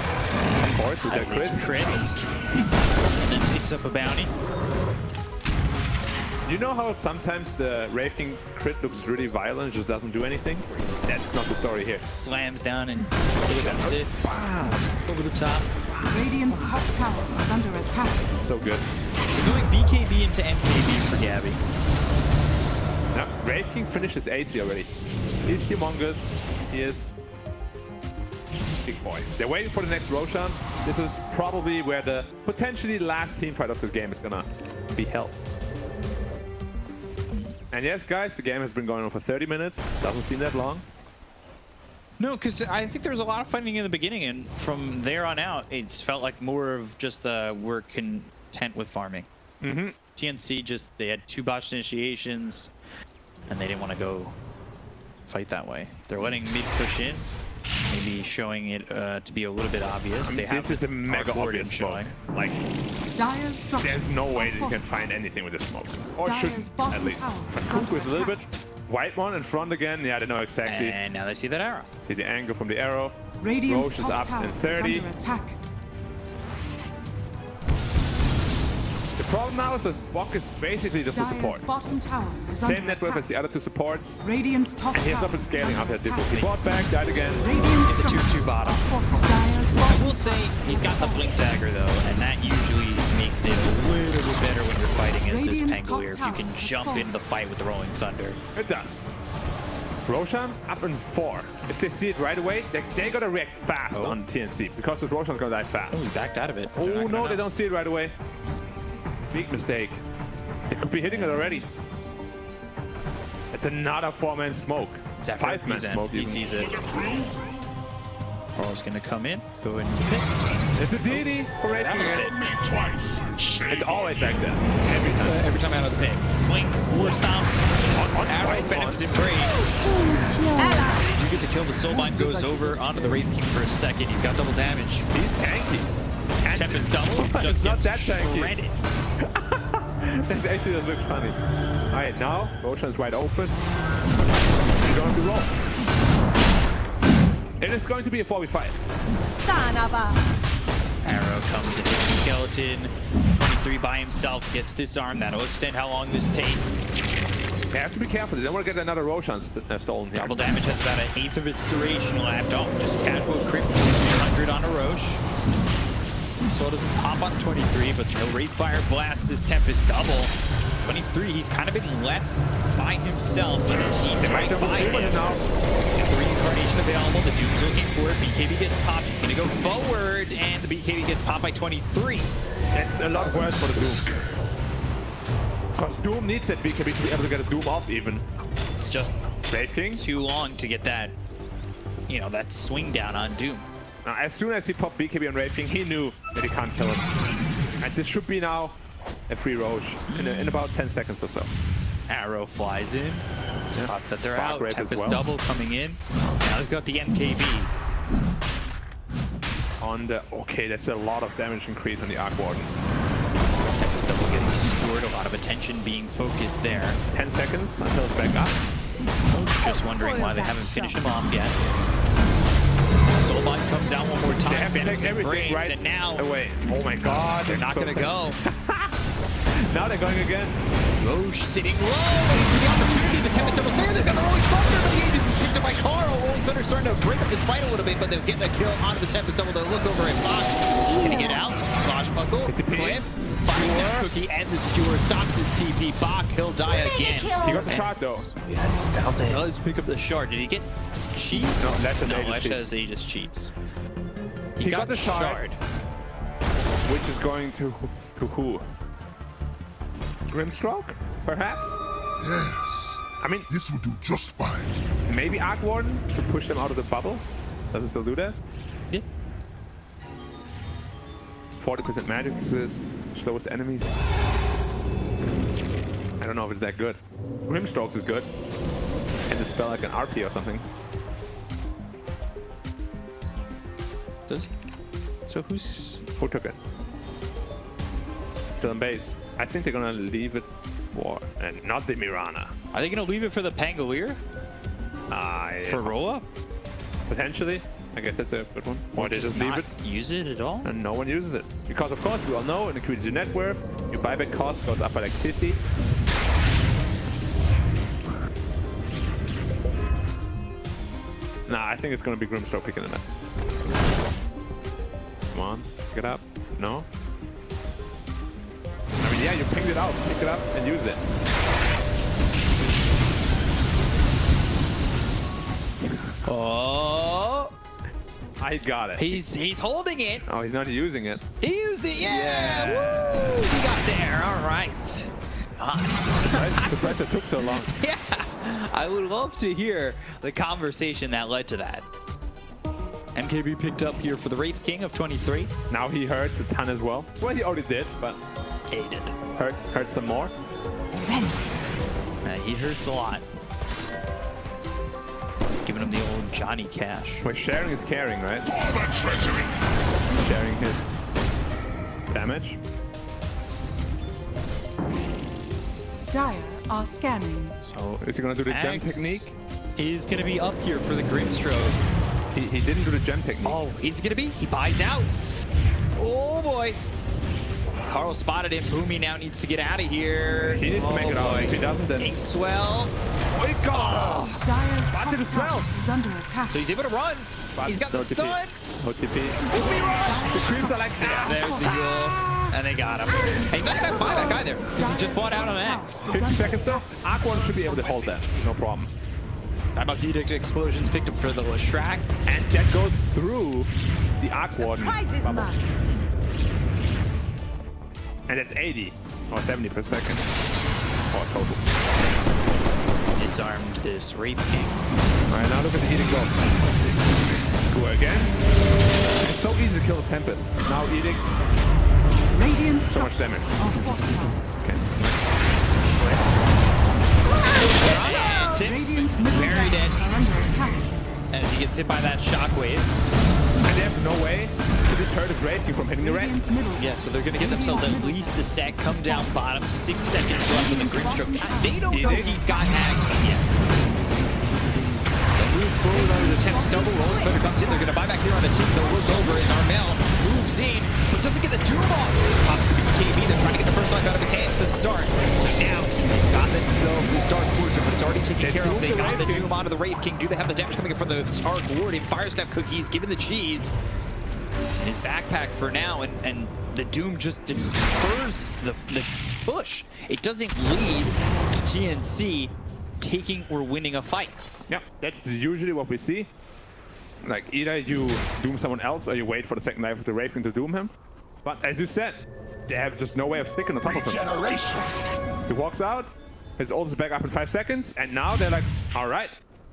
Of course, with that crit. Crits. And then picks up a bounty. You know how sometimes the Wraith King crit looks really violent, just doesn't do anything? That's not the story here. Slams down and hits it. Over the top. Radiant's top tower is under attack. So good. So going BKB into MKB for Gabby. Now, Wraith King finishes AC already. He's humongous. He is big boy. They're waiting for the next Roshan. This is probably where the potentially last team fight of this game is gonna be held. And yes, guys, the game has been going on for 30 minutes. Doesn't seem that long. No, because I think there was a lot of fighting in the beginning, and from there on out, it's felt like more of just we're content with farming. TNC just, they had 2 botched initiations, and they didn't want to go fight that way. They're letting mid push in, maybe showing it to be a little bit obvious. They have This is a mega Gordon obvious smoke. showing. Like, Dire's structures there's no way are that you can fortified. find anything with this smoke. Or Dire's shouldn't, bottom at least. tower But is Cook under with a little bit. attack. White one in front again. Yeah, they know exactly. And now they see that arrow. See the angle from the arrow. Radiant's Roche is top up tower in is 30. under attack. The problem now is that Bok is basically just a Dire's support. bottom tower is Same under net worth attack. as the other 2 supports. Radiant's top And he has tower not been scaling is after under that attack. He bought back, died again. Radiant's It's a 2-2 structures bottom. are fortified. Dire's I bottom will say he's got the blink dagger though, and that usually makes it a little bit better when you're fighting as this Radiant's top Pangolier. If you tower can is jump fallen. into the fight with the Rolling Thunder. It does. Roshan up in 4. If they see it right away, they gotta react fast on TNC because the Roshan's gonna die fast. Oh, he backed out of it. Oh no, they don't see it right away. Big mistake. They could be hitting it already. It's another 4-man smoke. Zephyr, 5-man he's in. smoke. He even. sees it. Carl's gonna come in. Go ahead and keep it. It's a DD for Wraith King. Zephyr. Me twice and shame. It's always like that. Every time. Every time out of the pick. Blink, war stomp. Arrow, Venom's embrace. Did you get the kill? The Soulbind goes over onto the Wraith King for a second. He's got double damage. He's tanky. And Tempest double. It's Just not gets that tanky. shredded. That actually does look funny. Alright, now Roshan's wide open. He's going to roll. It is going to be a 4v5. Son of a. Arrow comes in with the skeleton. 23 by himself gets disarmed. That'll extend how long this takes. They have to be careful. They don't want to get another Roshan stolen here. Double damage has about an eighth of its duration left. Oh, just casual crit for 1600 on a Roche. So doesn't pop on 23, but he'll Wraith Fire blast this Tempest double. 23, he's kind of been left by himself, but his team's right by him. Now. Got the reincarnation available. The Doom's looking for it. BKB gets popped. He's going to go forward, and the BKB gets popped by 23. That's a lot worse for the Doom. Because Doom needs that BKB to be able to get a Doom off even. It's just Wraith King. too long to get that, you know, that swing down on Doom. Now, as soon as he popped BKB on Wraith King, he knew that he can't kill him. And this should be now a free Roche in about 10 seconds or so. Arrow flies in. Spots that they're Spark out. Wraith as Tempest well. double coming in. Now they've got the MKB. On the... Okay, that's a lot of damage increase on the Arc Warden. Tempest double getting scored. A lot of attention being focused there. 10 seconds until it's back up. Just wondering why they haven't finished him off yet. Soulbind comes out one more time. They have to Venom's take everything embrace, right and now away. Oh my god. they're not going to go. Now they're going again. Roche sitting low, waiting for the opportunity. The Tempest Double's there. They've got the Rolling Thunder, but the Aegis is picked up by Carl. Rolling Thunder starting to break up this fight a little bit, but they're getting a kill onto the Tempest Double. They'll look over at Bach. Can he get out? Swashbuckle. Cliff. Finds that Cookie and the Skewer. Stops his TP. Bach, he'll die again. He got the shot though. Does pick up the shard. Did he get cheese? No, Lesh has Aegis Lesh cheese. has Aegis cheese. He got the shard. Which is going to who? Grimstroke, perhaps? Yes. I mean, This will do just fine. maybe Arc Warden to push them out of the bubble. Does it still do that? Yeah. 40% magic resist, slowest enemies. I don't know if it's that good. Grimstrokes is good. And the spell like an RP or something. So Who took it? Still in base. I think they're gonna leave it for and not the Mirana. Are they gonna leave it for the Pangolier? For roll-up? Potentially. I guess that's a good one. Or they just leave not it use it at all? and no one uses it. Because of course we all know it increases your net worth, your buyback cost goes up by like 50. Nah, I think it's gonna be Grimstroke picking it up. Come on, pick it up. No? I mean, yeah, you pinged it out. Pick it up and use it. Oh, I got it. he's holding it. Oh, he's not using it. He used it. Yeah. Yeah. Woo! He got there. All right. Surprised it took so long. Yeah. I would love to hear the conversation that led to that. MKB picked up here for the Wraith King of 23. Now he hurts a ton as well. Well, he already did, but Aided. hurt some more. He hurts a lot. Giving him the old Johnny Cash. Wait, sharing is caring, right? For the treasury. Sharing his damage. Dire are scanning. So Is he gonna do the gem Axe technique? is gonna be up here for the Grimstroke. He didn't do the gem technique. Oh, is it gonna be? He buys out. Oh boy. Carl spotted him. Boomy now needs to get out of here. He needs to make it out. boy. If he doesn't, then... Big swell. Wait, God! Dire's What top did it tower smell? is under attack. So he's able to run. He's got the stun. No TP. Boomy run. The creeps are like, There's the Yules. And they got him. Hey, not gonna buy that guy there. He just bought out on X. 50 seconds though. Arc Warden should be able to hold that. No problem. Time out Edict Explosions picked up for the Leshrac. And that goes through the Arc Warden bubble. And that's 80 or 70 per second. Or total. Disarmed this Wraith King. Alright, now look at the Edict go. Go again. It's so easy to kill this Tempest. Now Edict. Radiant So much damage. structures are fortified. Okay. And Tips Radiant's middle very dead barracks are under attack. as he gets hit by that shockwave. And they have no way to deter the Wraith King from hitting the Wraith. Radiant's middle Yeah, so they're going to get themselves at least a set, come down bottom, 6 seconds left with the Grimstroke. They don't know he's got Axe yet. They move forward under the Tempest Double. Rolling Thunder comes in. They're going to buy back here on a team. They'll look over and Armel moves in, but doesn't get the Doom off. Pops the BKB. They're trying to get the first life out of his hands to start. So now they've got themselves this Dark Fortune, but it's already taken care of. They got the Doom onto the Wraith King. Do they have the damage coming in from the Stark Ward? And Fire Snap Cookies given the cheese. It's in his backpack for now, and the Doom just defers the push. It doesn't lead to TNC taking or winning a fight. Yeah, that's usually what we see. Like, either you doom someone else or you wait for the second life of the Wraith King to doom him. But as you said, they have just no way of sticking on top of him. Generation. He walks out, his ult is back up in 5 seconds, and now they're like, alright,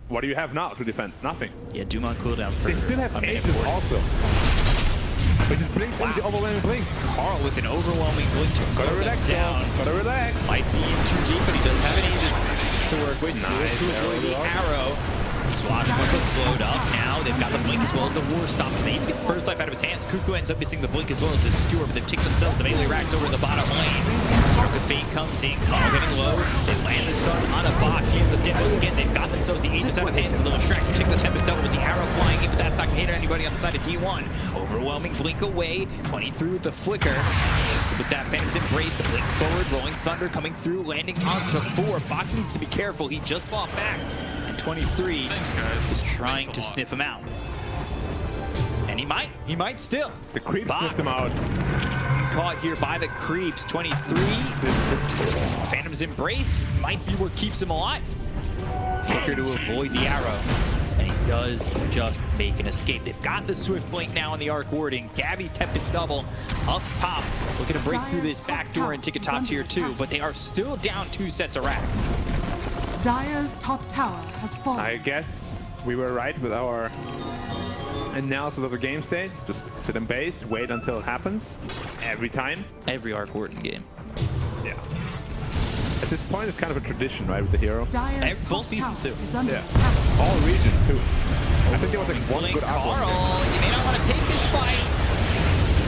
what do you have now to defend? Nothing. Yeah, Doom on cooldown for They still have a minute Aegis 40. also. But just blinks into the overwhelming blink. Carl with an overwhelming blink to slow Gotta them relax, down. Gotta relax. Might be in too deep, but he does have an Aegis to work with. Nice. To avoid the arrow. Swashbuckle slowed up now. They've got the blink as well as the war stop. They even get the first life out of his hands. Cuckoo ends up missing the blink as well as the skewer, but they've taken themselves the melee racks over the bottom lane. Stroke of Fate comes in. Carl getting low. They land the stun on a Bach. He ends up dead once again. They've got themselves the Aegis out of his hands. A little Shrek to take the Tempest Double with the arrow flying in, but that's not going to Grenade or anybody on the side of T1. Overwhelming blink away. 23 with the flicker. With that Phantom's Embrace, the blink forward. Rolling Thunder coming through, landing onto 4. Bach needs to be careful. He just fought back. And 23 is trying to sniff him out. And he might still. The creep Bach sniffed him out. Caught here by the creeps. 23. Phantom's Embrace might be what keeps him alive. Flicker to avoid the arrow. And he does just make an escape. They've got the Swift Blink now on the Arc Warding. Gabby's Tempest Double up top. Looking to break through this back door and take a top tier 2, but they are still down 2 sets of racks. Dire's top tower has fallen. I guess we were right with our analysis of the game state. Just sit in base, wait until it happens. Every time. Every Arc Warden game. Yeah. At this point, it's kind of a tradition, right, with the hero? Dire's Full top seasons tower too. is under Yeah. attack. All regions, too. I think there was like one Blink good Carl, Aqua. you may not want to take this fight.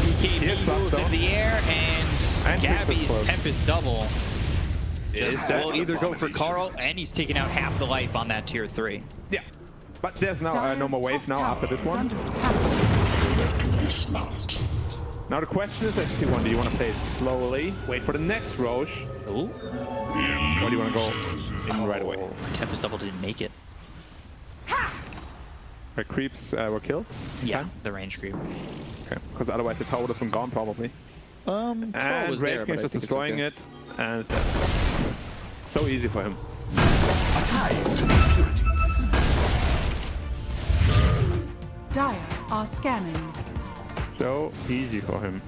BKB Here's moves Buckstone. in the air, and Gabby's Tempest Tempest Double Is will either go for Carl, and he's taking out half the life on that tier 3. Yeah. But there's now no Dire's more wave top now tower after this is one. under attack. Dismount. Now the question is, ST1, do you want to play it slowly, wait for the next Roche, Ooh, or do you want to go in right away? Tempest Double didn't make it. The creeps were killed? in Yeah, time? the range creep. Okay. Because otherwise the tower would have been gone probably. Carl And was there, Rage but Game's I just think it's destroying okay. it, and it's dead. So easy for him. Dire are scanning. So easy for him.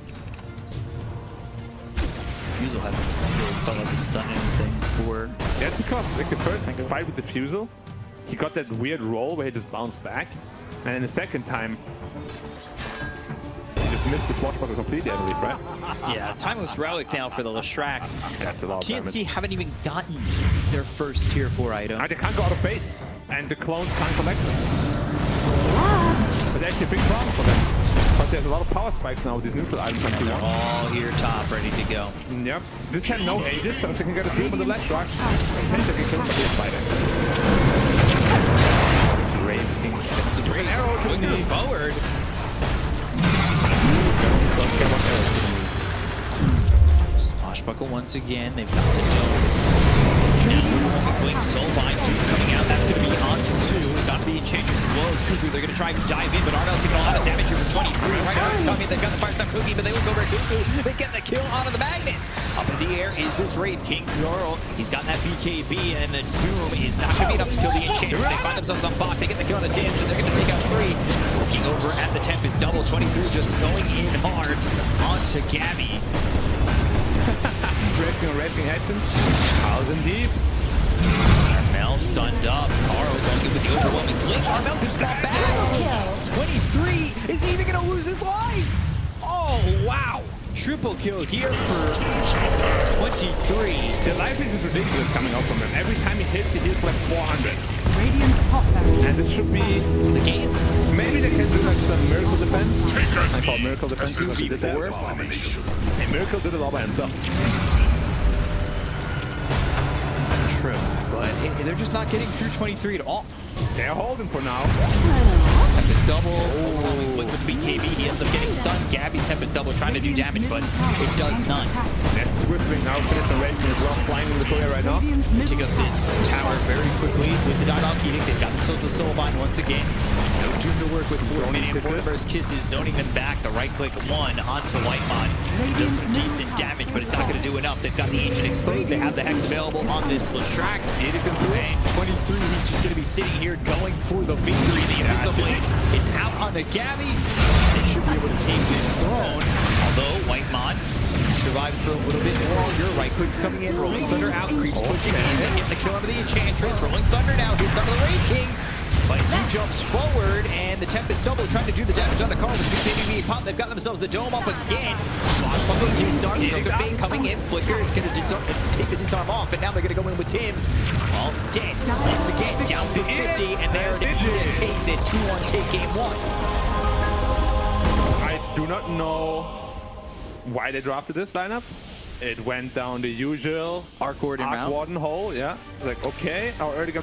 Fusel hasn't really felt like he's done anything for. That's because like the first fight with the Fusel, he got that weird roll where he just bounced back, and then the second time, he just missed the swashbuckle completely, I believe, right? Yeah, Timeless Relic now for the Leshrac. That's a lot of TNC damage. haven't even gotten their first tier 4 item. And they can't go out of base, and the clones can't collect them. But that's a big problem for them. But there's a lot of power spikes now with these neutral items on And they're T1. all here top, ready to go. Yep. This time no ages, so they can get a team with the Leshrac. And they can kill the big fighter. An arrow to the knee. Forward. Swashbuckle once again. They've got the dome. Now, Blink Soulbind coming out. That's going to be onto 2. It's onto the Enchantress as well as Cuckoo. They're going to try and dive in, but Arnell taking a lot of damage here from 23. Right now he's coming. They've got the Firestone Cookie, but they look over at Cuckoo. They get the kill onto the Magnus. Up in the air is this Wraith King Carl. He's got that BKB, and the Doom is not going to be enough to kill the Enchantress. They find themselves on Bach. They get the kill on the Tams, and they're going to take out 3. Looking over at the Tempest Double. 23 just going in hard onto Gabby. Raping action. 1,000 deep. Armel stunned up. Carl going in with the overwhelming blink. Armel just got back. 23 is even going to lose his life. Oh, wow. Triple kill here for 23. The life is ridiculous coming out from him. Every time he hits, he hits like 400. Radiant's top barrier. And it should be... The game. Maybe they can do like some miracle defense. I call miracle defense because he did that. 2v4. And Miracle did it all by himself. True. But they're just not getting through 23 at all. They're holding for now. Tempest Double, overwhelming blink with BKB. He ends up getting stunned. Gabby's Tempest Double trying to do damage, but it does none. That's Swiftwing now finished and Raging as well, flying in the Korea right now. Radiant's Pick middle up this tower very quickly with the Dive Eating. They've got themselves the Soulbind once again. No Doom to work with. 4 minute Fortiverse Kisses, zoning them back. The right click 1 onto Whitemon. Does some decent damage, but it's not going to do enough. They've got the Ancient exposed. They have the Hex available on this Leshrac. And 23, he's just going to be sitting here going for the victory. The Invincible Blade is out on the Gabby. They should be able to take this throne. Although Whitemon survived for a little bit longer. Right click's coming in. Rolling Thunder out. Creeps pushing in. They get the kill onto the Enchantress. Rolling Thunder now hits onto the Wraith King. But he jumps forward, and the Tempest Double trying to do the damage on the Carl with BKB pop. They've got themselves the dome up again. Swashbuckle disarm, Stroke of Fate coming in. Flicker is going to take the disarm off, and now they're going to go in with Tims. All dead. Once again, down to 50, and there it is. Takes it. 2-1, take game 1. I do not know why they drafted this lineup. It went down the usual Arc Warden route. Warden hole, yeah. Like, okay, our early game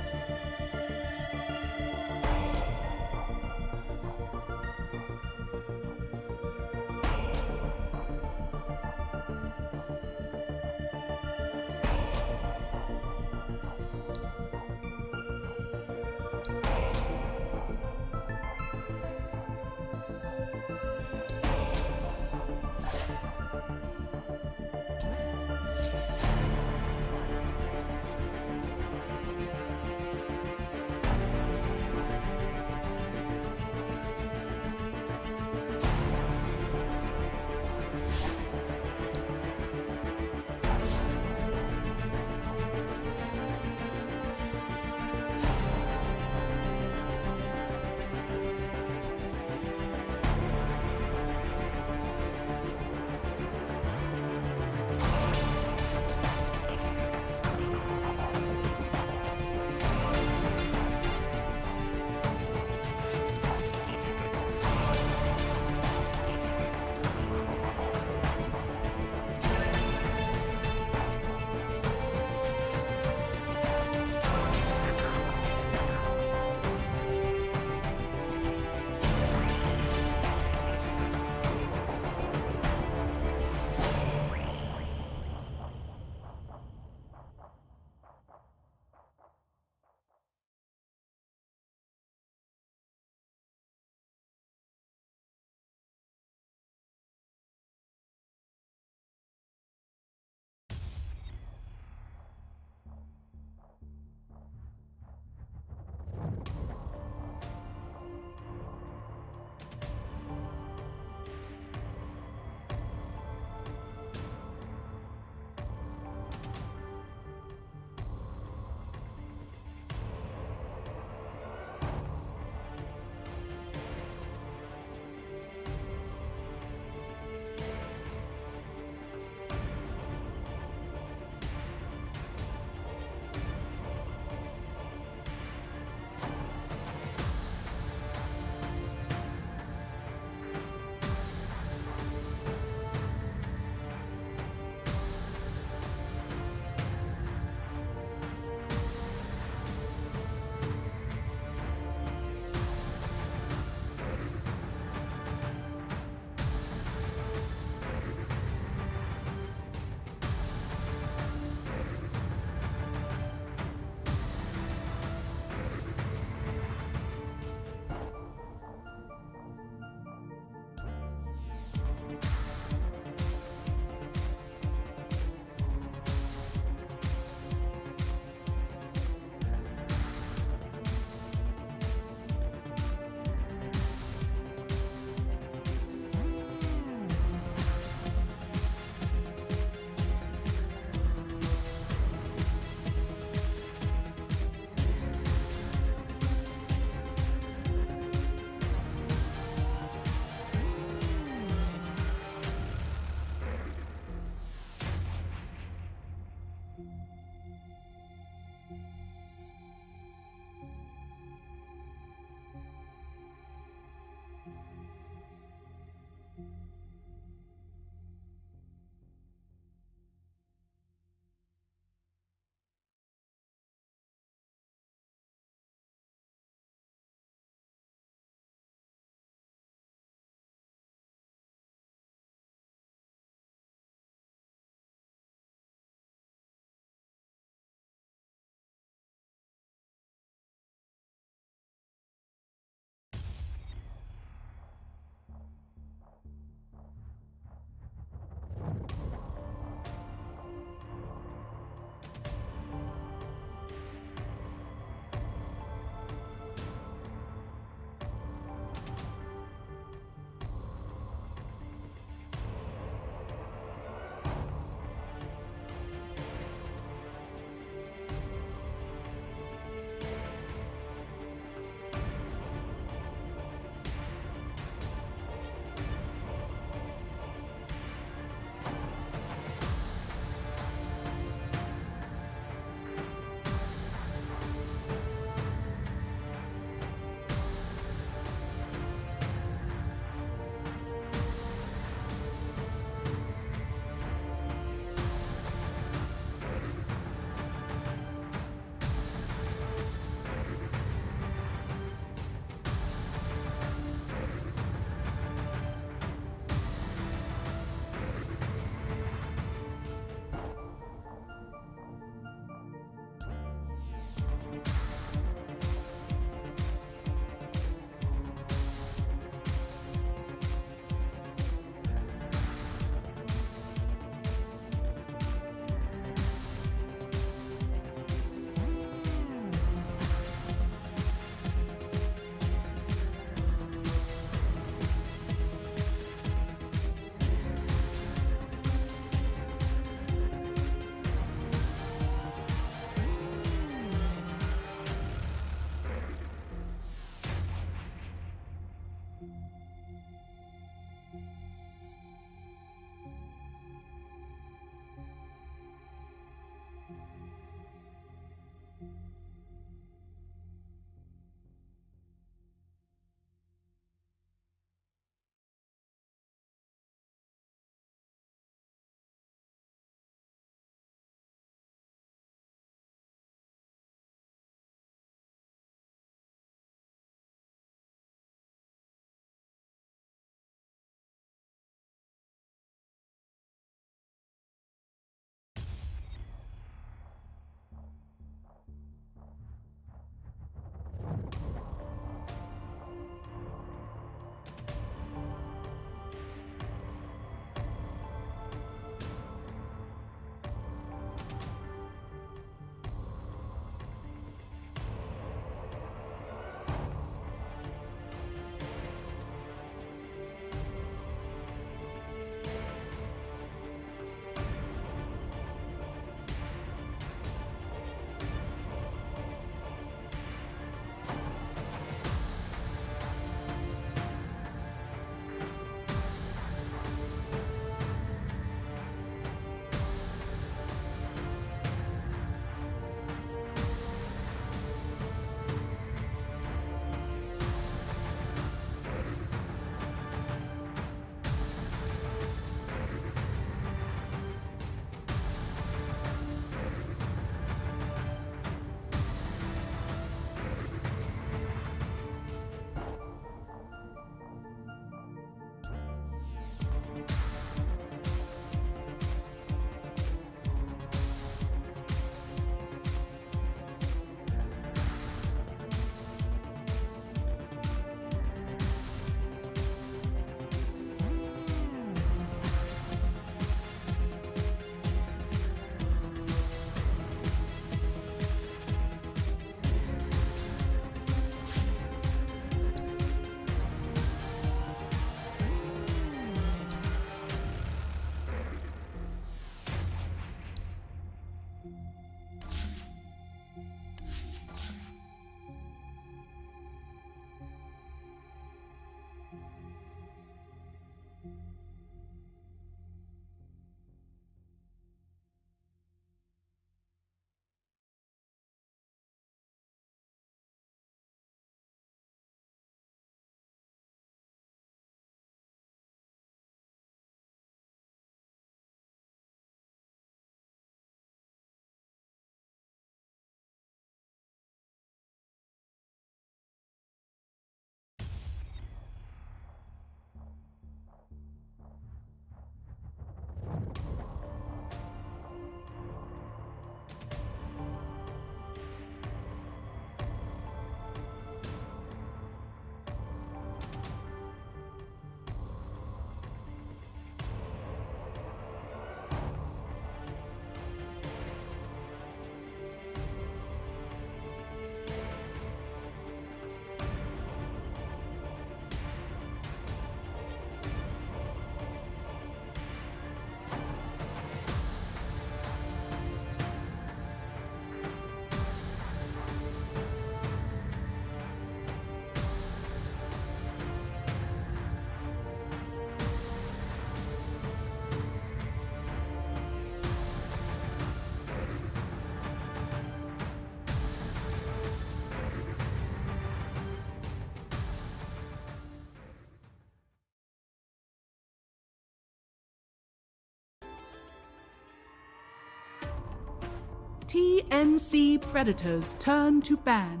TNC Predators turn to ban.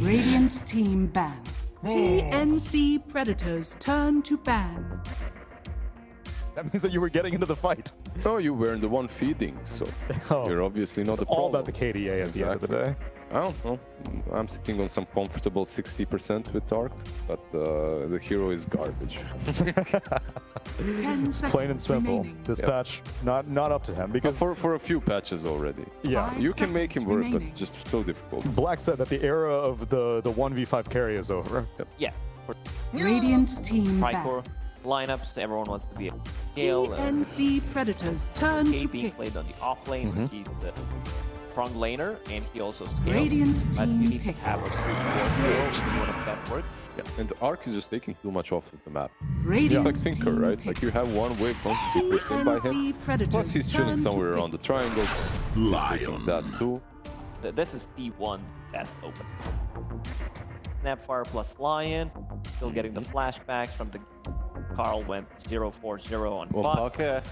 Radiant team ban. TNC Predators turn to ban. That means that you were getting into the fight. Oh, you were in the one feeding, so you're obviously not It's the all problem. about the KDA at the end of the day. I don't know. I'm sitting on some comfortable 60% with Arc, but the hero is garbage. 10 seconds Plain and simple. remaining. This Yep. patch, not up to him because For a few patches already. yeah, 5 You can make him seconds work, but remaining. it's just so difficult. Black said that the era of the 1v5 carry is over. Yeah, Radiant team Tricor ban. lineups, everyone wants to be a scale. TNC Predators turn to K being pick. played on the off lane, Mm-hmm. he's the front laner, and he also scales. Radiant But you team need to pick. have a free hero if you want to that work. Yeah. And the Arc is just taking too much off of the map. Radiant Like Tinker, team right? pick. Like you have one wave constantly pushed in by him. TNC Predators Plus he's chilling turn to somewhere pick. around the triangle. He's taking that too. This is T1's best open. Snapfire plus Lion, still getting the flashbacks from the Carl went 0-4-0 on Well, Buck. Buck.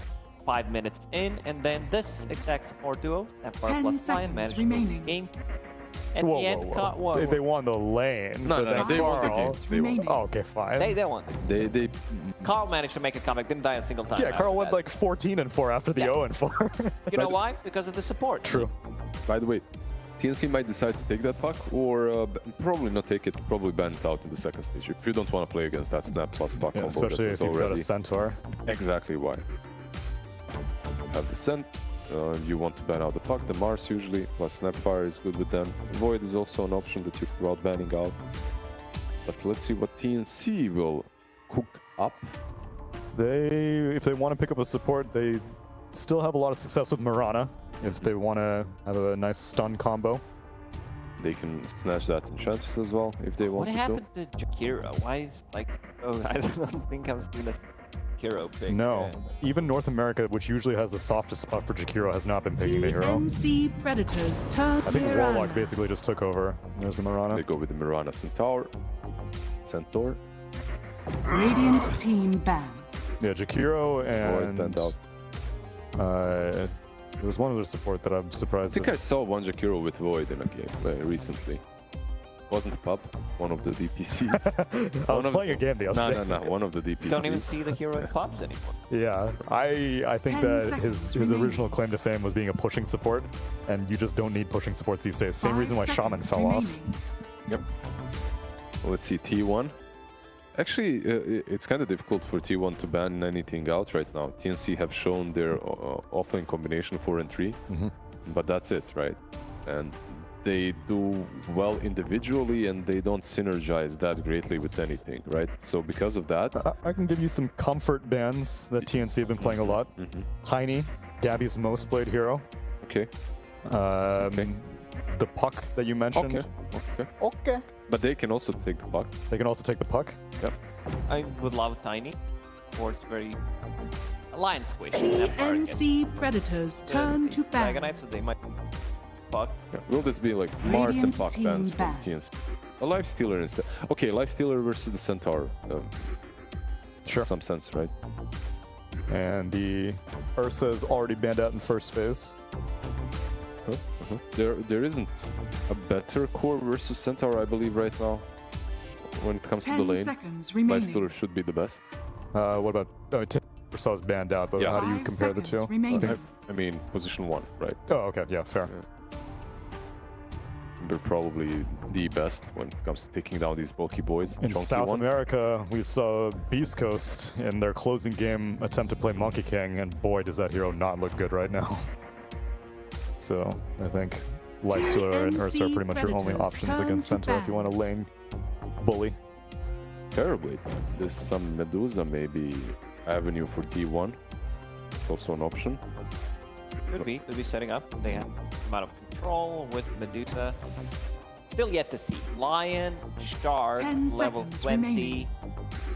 5 minutes in, and then this exact support duo, Snapfire 10 plus Lion, seconds managed to win remaining. the game. At Whoa, the end, whoa, whoa. They won the lane. No, but no, then they won. Carl- seconds They won. remaining. Oh, okay, fine. they won. They Carl managed to make a comeback, didn't die a single time. Yeah, Carl after went that. like 14-4 after the Yeah. 0-4. You know why? Because of the support. True. By the way, TNC might decide to take that puck, or probably not take it, probably ban it out in the second stage. If you don't want to play against that snap plus puck Yeah, combo especially that if was you've got a already centaur. exactly why. Have the scent, you want to ban out the puck, the Mars usually, plus Snapfire is good with them. Void is also an option that you could route banning out. But let's see what TNC will cook up. If they want to pick up a support, they still have a lot of success with Mirana. If they want to have a nice stun combo. They can snatch that Enchantress as well if they What want to. happened to Jakiro? Why is like? Oh, I don't think I'm seeing this Jakiro pick. No, even North America, which usually has the softest spot for Jakiro, has not been picking the hero. TNC Predators turn I think Mirana. Warlock basically just took over. There's the They Mirana. go with the Mirana Centaur. Radiant team ban. Yeah, Jakiro Void banned and there was one other support that I'm I surprised. think I saw one Jakiro with Void in a game recently. Wasn't a pub, one of the DPCs. I was one of- playing a game the other day. No, one of the DPCs. Don't even see the hero in pubs anymore. Yeah, I think 10 that seconds his remaining. original claim to fame was being a pushing support, and you just don't need pushing supports these days. Same 5 reason why Shaman seconds fell off. remaining. Let's see, T1. Actually, it's kind of difficult for T1 to ban anything out right now. TNC have shown their offlane combination 4 and 3, but that's it, right? And they do well individually, and they don't synergize that greatly with anything, right? So because of that, I can give you some comfort bands that TNC have been playing a lot. Tiny, Gabby's most played hero. okay, The puck that you mentioned. okay. But they can also take the puck. They can also take the puck. Yep. I would love Tiny, or it's very Lion Squish. Snapfire against TNC Predators turn to ban. Dragonite, so they might fuck. Yeah. Will this be like Mars and Radiant puck team bans from ban. TNC? A Life Stealer instead. Okay, Life Stealer versus the Centaur. Sure. Some sense, right? And the Ursa is already banned out in first phase. There isn't a better core versus Centaur, I believe, right now. When it comes to the 10 lane, seconds Life remaining. Stealer should be the best. What about Ursa is banned out, but Yeah. how do you 5 compare the two? seconds remaining. I mean, position 1, right? Oh, okay, yeah, fair. They're probably the best when it comes to taking down these bulky boys. In chunky South ones. America, we saw Beast Coast in their closing game attempt to play Monkey King, and boy, does that hero not look good right now. So, I think Lifestealer and Ursa are pretty much your only Predators options turn against to Centaur if you ban. want to lane bully. Terribly. There's some Medusa maybe avenue for T1. It's also an option. Could be setting up. They have some out of control with Medusa. Still yet to see. Lion, Shard, 10 level seconds 20, remaining.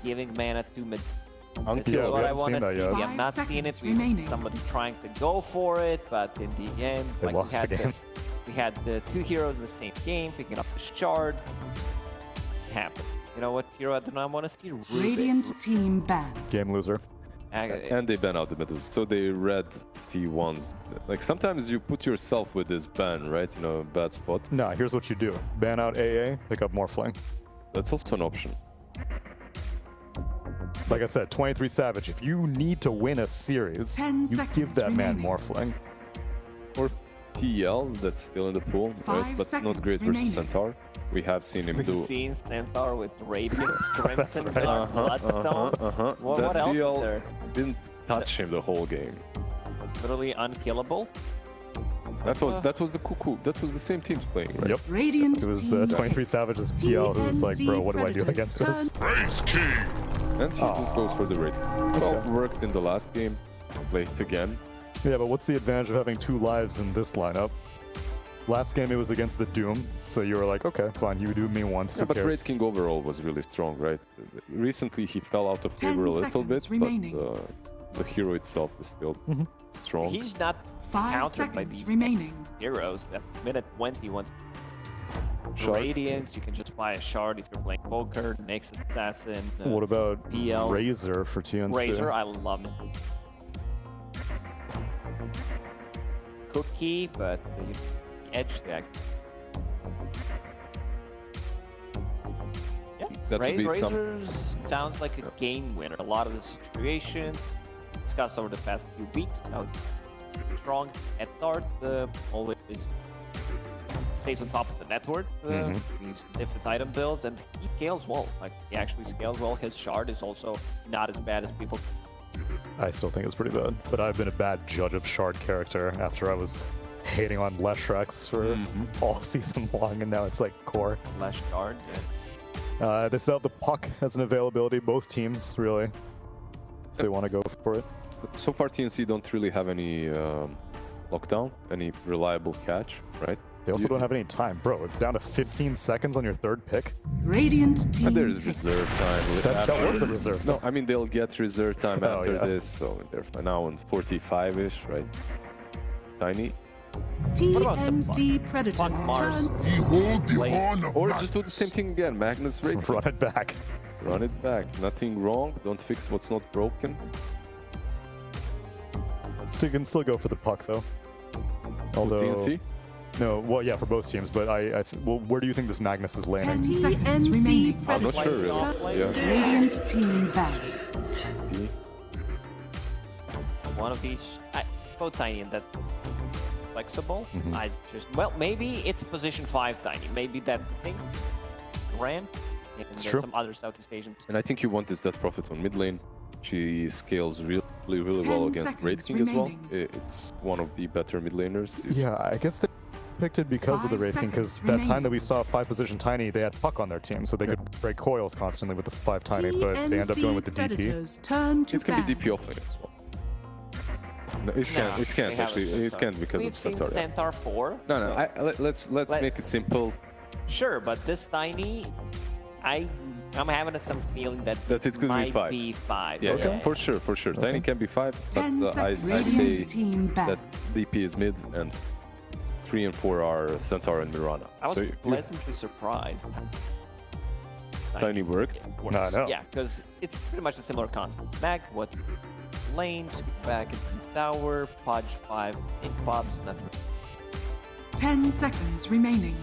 giving mana to Medusa. Yeah, This is we what I haven't want seen to that see. yet. We have 5 not seen it. seconds We've remaining. somebody trying to go for it, but in the end, They like lost the game. we had the two heroes in the same game, picking up the Shard. It happened. You know what hero I do not want to see? Rubik. Radiant team ban. Game loser. And they ban out the middles, so they read T1s. Like sometimes you put yourself with this ban, right? You know, a bad spot. Nah, here's what you do. Ban out AA, pick up Morphling. That's also an option. Like I said, 23 Savage, if you need to win a series, 10 you seconds give that man remaining. Morphling. Or TL, that's still in the pool, 5 right? But seconds not great remaining. versus Centaur. We have seen him do. We've seen Centaur with Radiance, Crimson, right. Bloodstone. What That else is DL there? didn't touch him the whole game. Literally unkillable. That was the cuckoo. That was the same teams playing, right? Yep. Radiant It was team 23 Savage's PL who was like, bro, what do I do Predators against this? Praise King. And he just goes for the raid. Well, worked in the last game. Played again. Yeah, but what's the advantage of having 2 lives in this lineup? Last game it was against the Doom, so you were like, okay, fine, you do me once, Yeah, who but cares? Raid King overall was really strong, right? Recently he fell out of 10 favor a little bit, seconds remaining. but the hero itself is still strong. He's not 5 countered by seconds these remaining. heroes. At minute 20, once Shard. Radiance, you can just buy a shard if you're playing poker. Next Assassin. What about PL. Razor for TNC? Razor, I love it. Cookie, but the edge stack. Yeah, That would be some- Razors sounds like a game winner. A lot of the situations discussed over the past few weeks. How strong at start, always stays on top of the network. Leaves different item builds, and he scales well. Like he actually scales well. His shard is also not as bad as people. I still think it's pretty bad, but I've been a bad judge of Shard character after I was hating on Leshrex for all season long, and now it's like core. Less shard. They still have the puck as an availability, both teams, really. If they want to go for it. So far TNC don't really have any lockdown, any reliable catch, right? They also don't have any time. Bro, down to 15 seconds on your 3rd pick. Radiant team. And there's reserve time. That was the reserve No, time. I mean they'll get reserve time Oh, after yeah. this, so they're now on 45-ish, right? Tiny. about some TNC Predators Fuck Mars. turn. We hold the Wait. horn of Or Magnus. just do the same thing again, Magnus raid. Run it back. Run it back. Nothing wrong. Don't fix what's not broken. Still can still go for the puck, though. Although, TNC? No, well, yeah, for both teams, but well, where do you think this Magnus is 10 landing? seconds remaining. I'm not sure really. Yeah. Radiant team back. One of these, so tiny and that flexible. Mhm. I just maybe it's position 5 tiny. Maybe that's the thing. Ram. And there's true. some other Southeast Asian. And I think you want this Death Prophet on mid lane. She scales really well 10 against Raid seconds King as well. remaining. It's one of the better mid laners. Yeah, I guess they picked it because of the 5 Wraith King, because seconds that time that we remaining. saw 5 position Tiny, they had puck on their team, so they could break coils constantly with the 5 Tiny, but they end up going with the DP. Predators turn to It can be ban. DP offlane as well. No, it No, can't. It they can't have actually. a It Centaur. can't because We've of seen Centaur. Yeah. Centaur 4. No. Let's Let- make it simple. Sure, but this tiny, I'm having some feeling that That it's gonna be might 5. be 5. Yeah, for sure. Tiny can be 5, 10 but I'd seconds. Radiant say team back. that DP is mid and 3 and 4 are Centaur and Mirana. I was So pleasantly surprised. Tiny worked. No, I know. Yeah, because it's pretty much a similar concept. Back, what lanes, back into the tower, Podge 5, 8 pops, nothing. 10 seconds remaining.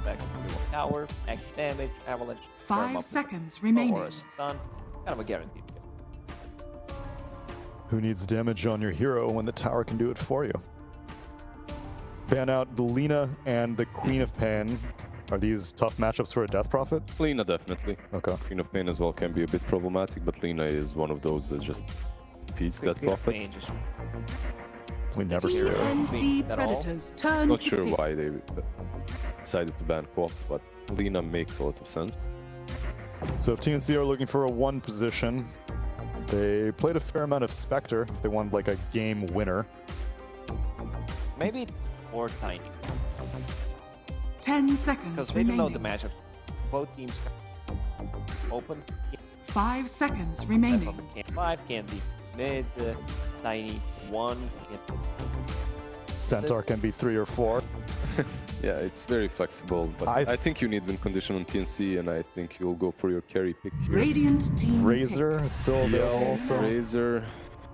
Back to the tower, X damage, avalanche. 5 warm-up, seconds Or remaining. a stun. Kind of a guaranteed kill. Who needs damage on your hero when the tower can do it for you? Ban out the Lina and the Queen of Pain. Are these tough matchups for a Death Prophet? Lina definitely. Okay. Queen of Pain as well can be a bit problematic, but Lina is one of those that just feeds that Queen of prophet. Pain just We never see it. TNC At all? Predators turn Not to sure pick. why they decided to ban Quoth, but Lina makes a lot of sense. So if TNC are looking for a 1 position, they played a fair amount of Spectre if they want like a game winner. maybe it's more tiny. 10 seconds Because they don't know remaining. the matchup. Both teams open. 5 seconds Death remaining. Prophet can 5, can be mid, tiny 1. Centaur can be 3 or 4. Yeah, it's very flexible, but I think you need win condition on TNC, and I think you'll go for your carry pick here. Radiant team Razor is still available also. Razor,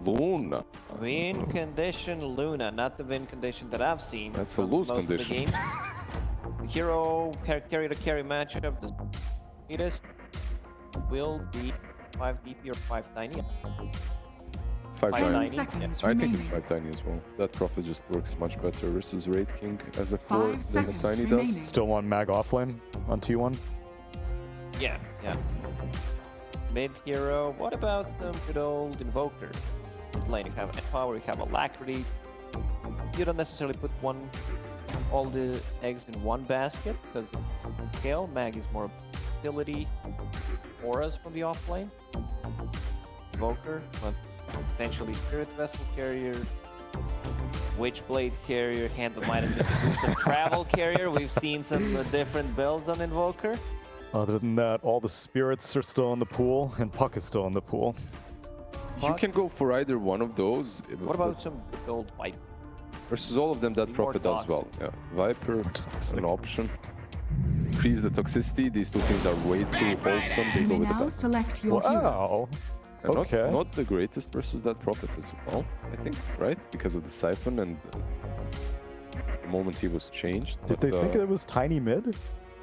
Luna. Win condition Luna, not the win condition that I've seen. That's a from lose most of the condition. games. The hero carry to carry matchup, the sweetest will be 5 DP or 5 tiny. 5 5 tiny. tiny. seconds I think it's remaining. 5 tiny as well. That Prophet just works much better versus Raid King as a 4 5 than seconds Tiny remaining. does. Still one mag offlane on T1. Yeah. Mid hero. What about some good old Invoker? Lane, you have Power, you have Alacrity. You don't necessarily put all the eggs in one basket because scale. Mag is more utility auras from the offlane. Invoker, but potentially Spirit Vessel carrier, Witchblade carrier, Hand of Might and some Travel carrier. We've seen some different builds on Invoker. Other than that, all the spirits are still in the pool, and Puck is still in the pool. You can go for either one of those. What about some good old Viper? Versus all of them, that More Prophet does well. Yeah, Viper, an option. Increase the toxicity. These two things are way too wholesome. They You go may with the now best. select your heroes. Wow. And Okay. not the greatest versus that Prophet as well, I think, right? Because of the Siphon and the moment he was changed. Did they think it was tiny mid?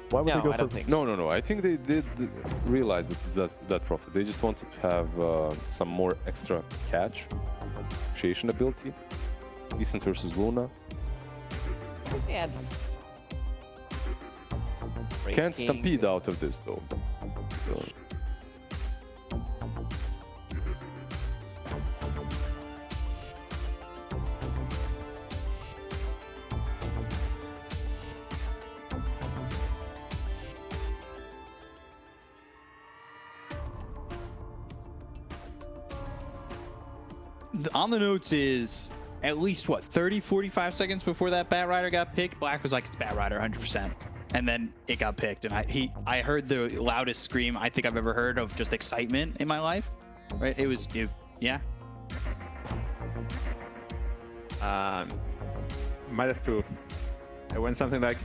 Why would No, they go I for? don't think. No. I think they did realize that Prophet. They just wanted to have some more extra catch, initiation ability. Decent versus Luna. Yeah. Can't stampede out of this though. So. On the notes is at least what 30-45 seconds before that Bat Rider got picked, Black was like, it's Bat Rider 100%, and then it got picked, and I heard the loudest scream I think I've ever heard of just excitement in my life. Right? Yeah. Might have to. It went something like.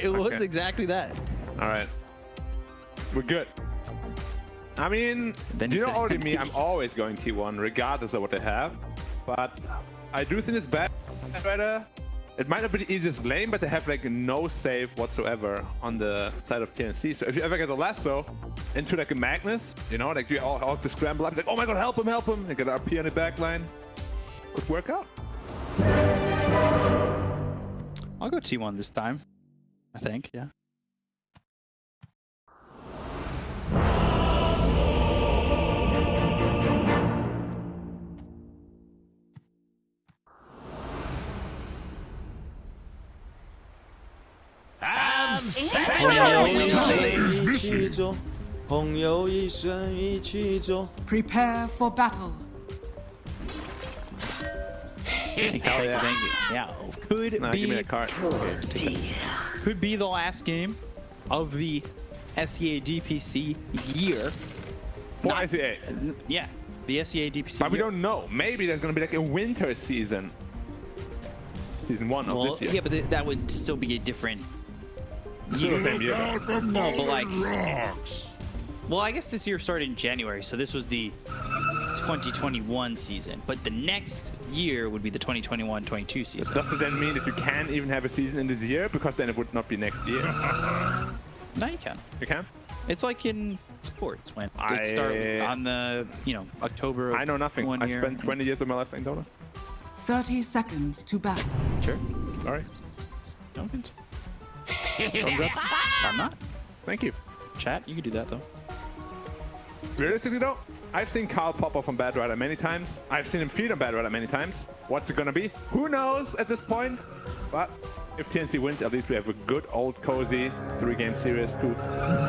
It was Okay. exactly that. All right, we're good. I mean, Then you you know say- already me, I'm always going T1 regardless of what they have. But I do think it's better. It might not be the easiest lane, but they have like no save whatsoever on the side of TNC. So if you ever get a lasso into like a Magnus, you know, like you all have to scramble up, like, oh my god, help him, and get RP on the back line. Could work out. I'll go T1 this time, I think. Yeah. Prepare for battle. Thank you. Yeah. Nah, give me a card. Could be the last game of the SEA DPC year. For ICA. Yeah, the SEA DPC But we year. don't know. Maybe there's gonna be like a winter season. Season 1 of Well, this year. yeah, but that would still be a different Still the same year. Out the No, but like- rocks. Well, I guess this year started in January, so this was the 2021 season. But the next year would be the 2021-22 season. Does it then mean that you can't even have a season in this year? Because then it would not be next year. No, you can. You can? It's like in sports when I- they start on the, October of I know nothing. one I year. spent 20 years of my life playing Dota. 30 seconds to battle. Sure. Sorry. No, it's- I'm not. Thank you. Chat, you can do that though. Realistically though, I've seen Carl pop off on Bad Rider many times. I've seen him feed on Bad Rider many times. What's it gonna be? Who knows at this point? But if TNC wins, at least we have a good old cozy 3-game series to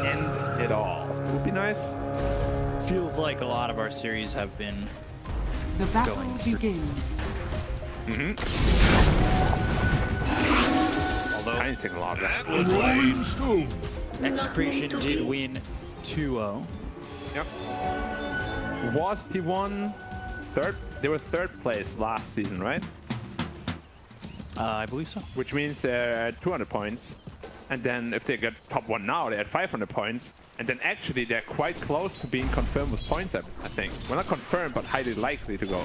end it all. It would be nice. Feels like a lot of our series have been The battle Going through. begins. although I ain't taking a lot of that. A rolling stone. Execration did win 2-0. Yep. Was T1 third? They were third place last season, right? I believe so. which means they're at 200 points. And then if they get top 1 now, they're at 500 points. And then actually they're quite close to being confirmed with points, I think. Well, not confirmed, but highly likely to go.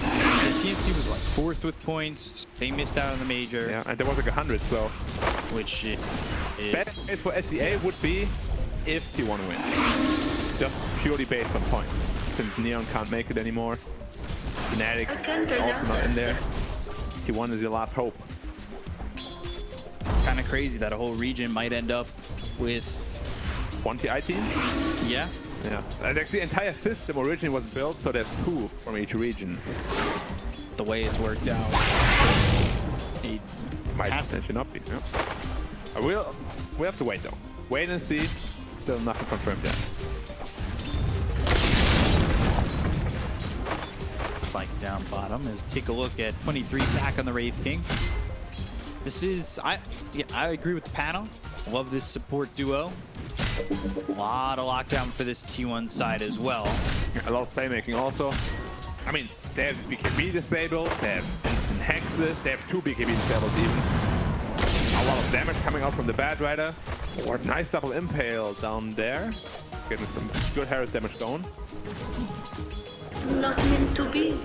The TNC was like 4th with points. They missed out on the major. Yeah, and there was like 100, so... Which Best case for SEA would be if T1 wins. Just purely based on points. Since Neon can't make it anymore. Fnatic also not in there. T1 is your last hope. It's kind of crazy that a whole region might end up with 1 TI team? Yeah. Yeah. Like the entire system originally was built so there's 2 from each region. The way it's worked out. It Might hasn't. potentially not be. Yeah. We'll have to wait though. Wait and see. Still nothing confirmed yet. Spike down bottom as take a look at 23 back on the Wraith King. This is I agree with the panel. Love this support duo. A lot of lockdown for this T1 side as well. A lot of playmaking also. I mean, they have BKB disabled, they have instant hexes, they have 2 BKB disables even. A lot of damage coming out from the Bad Rider. Or nice double impale down there. Getting some good Harris damage going. Not meant to be.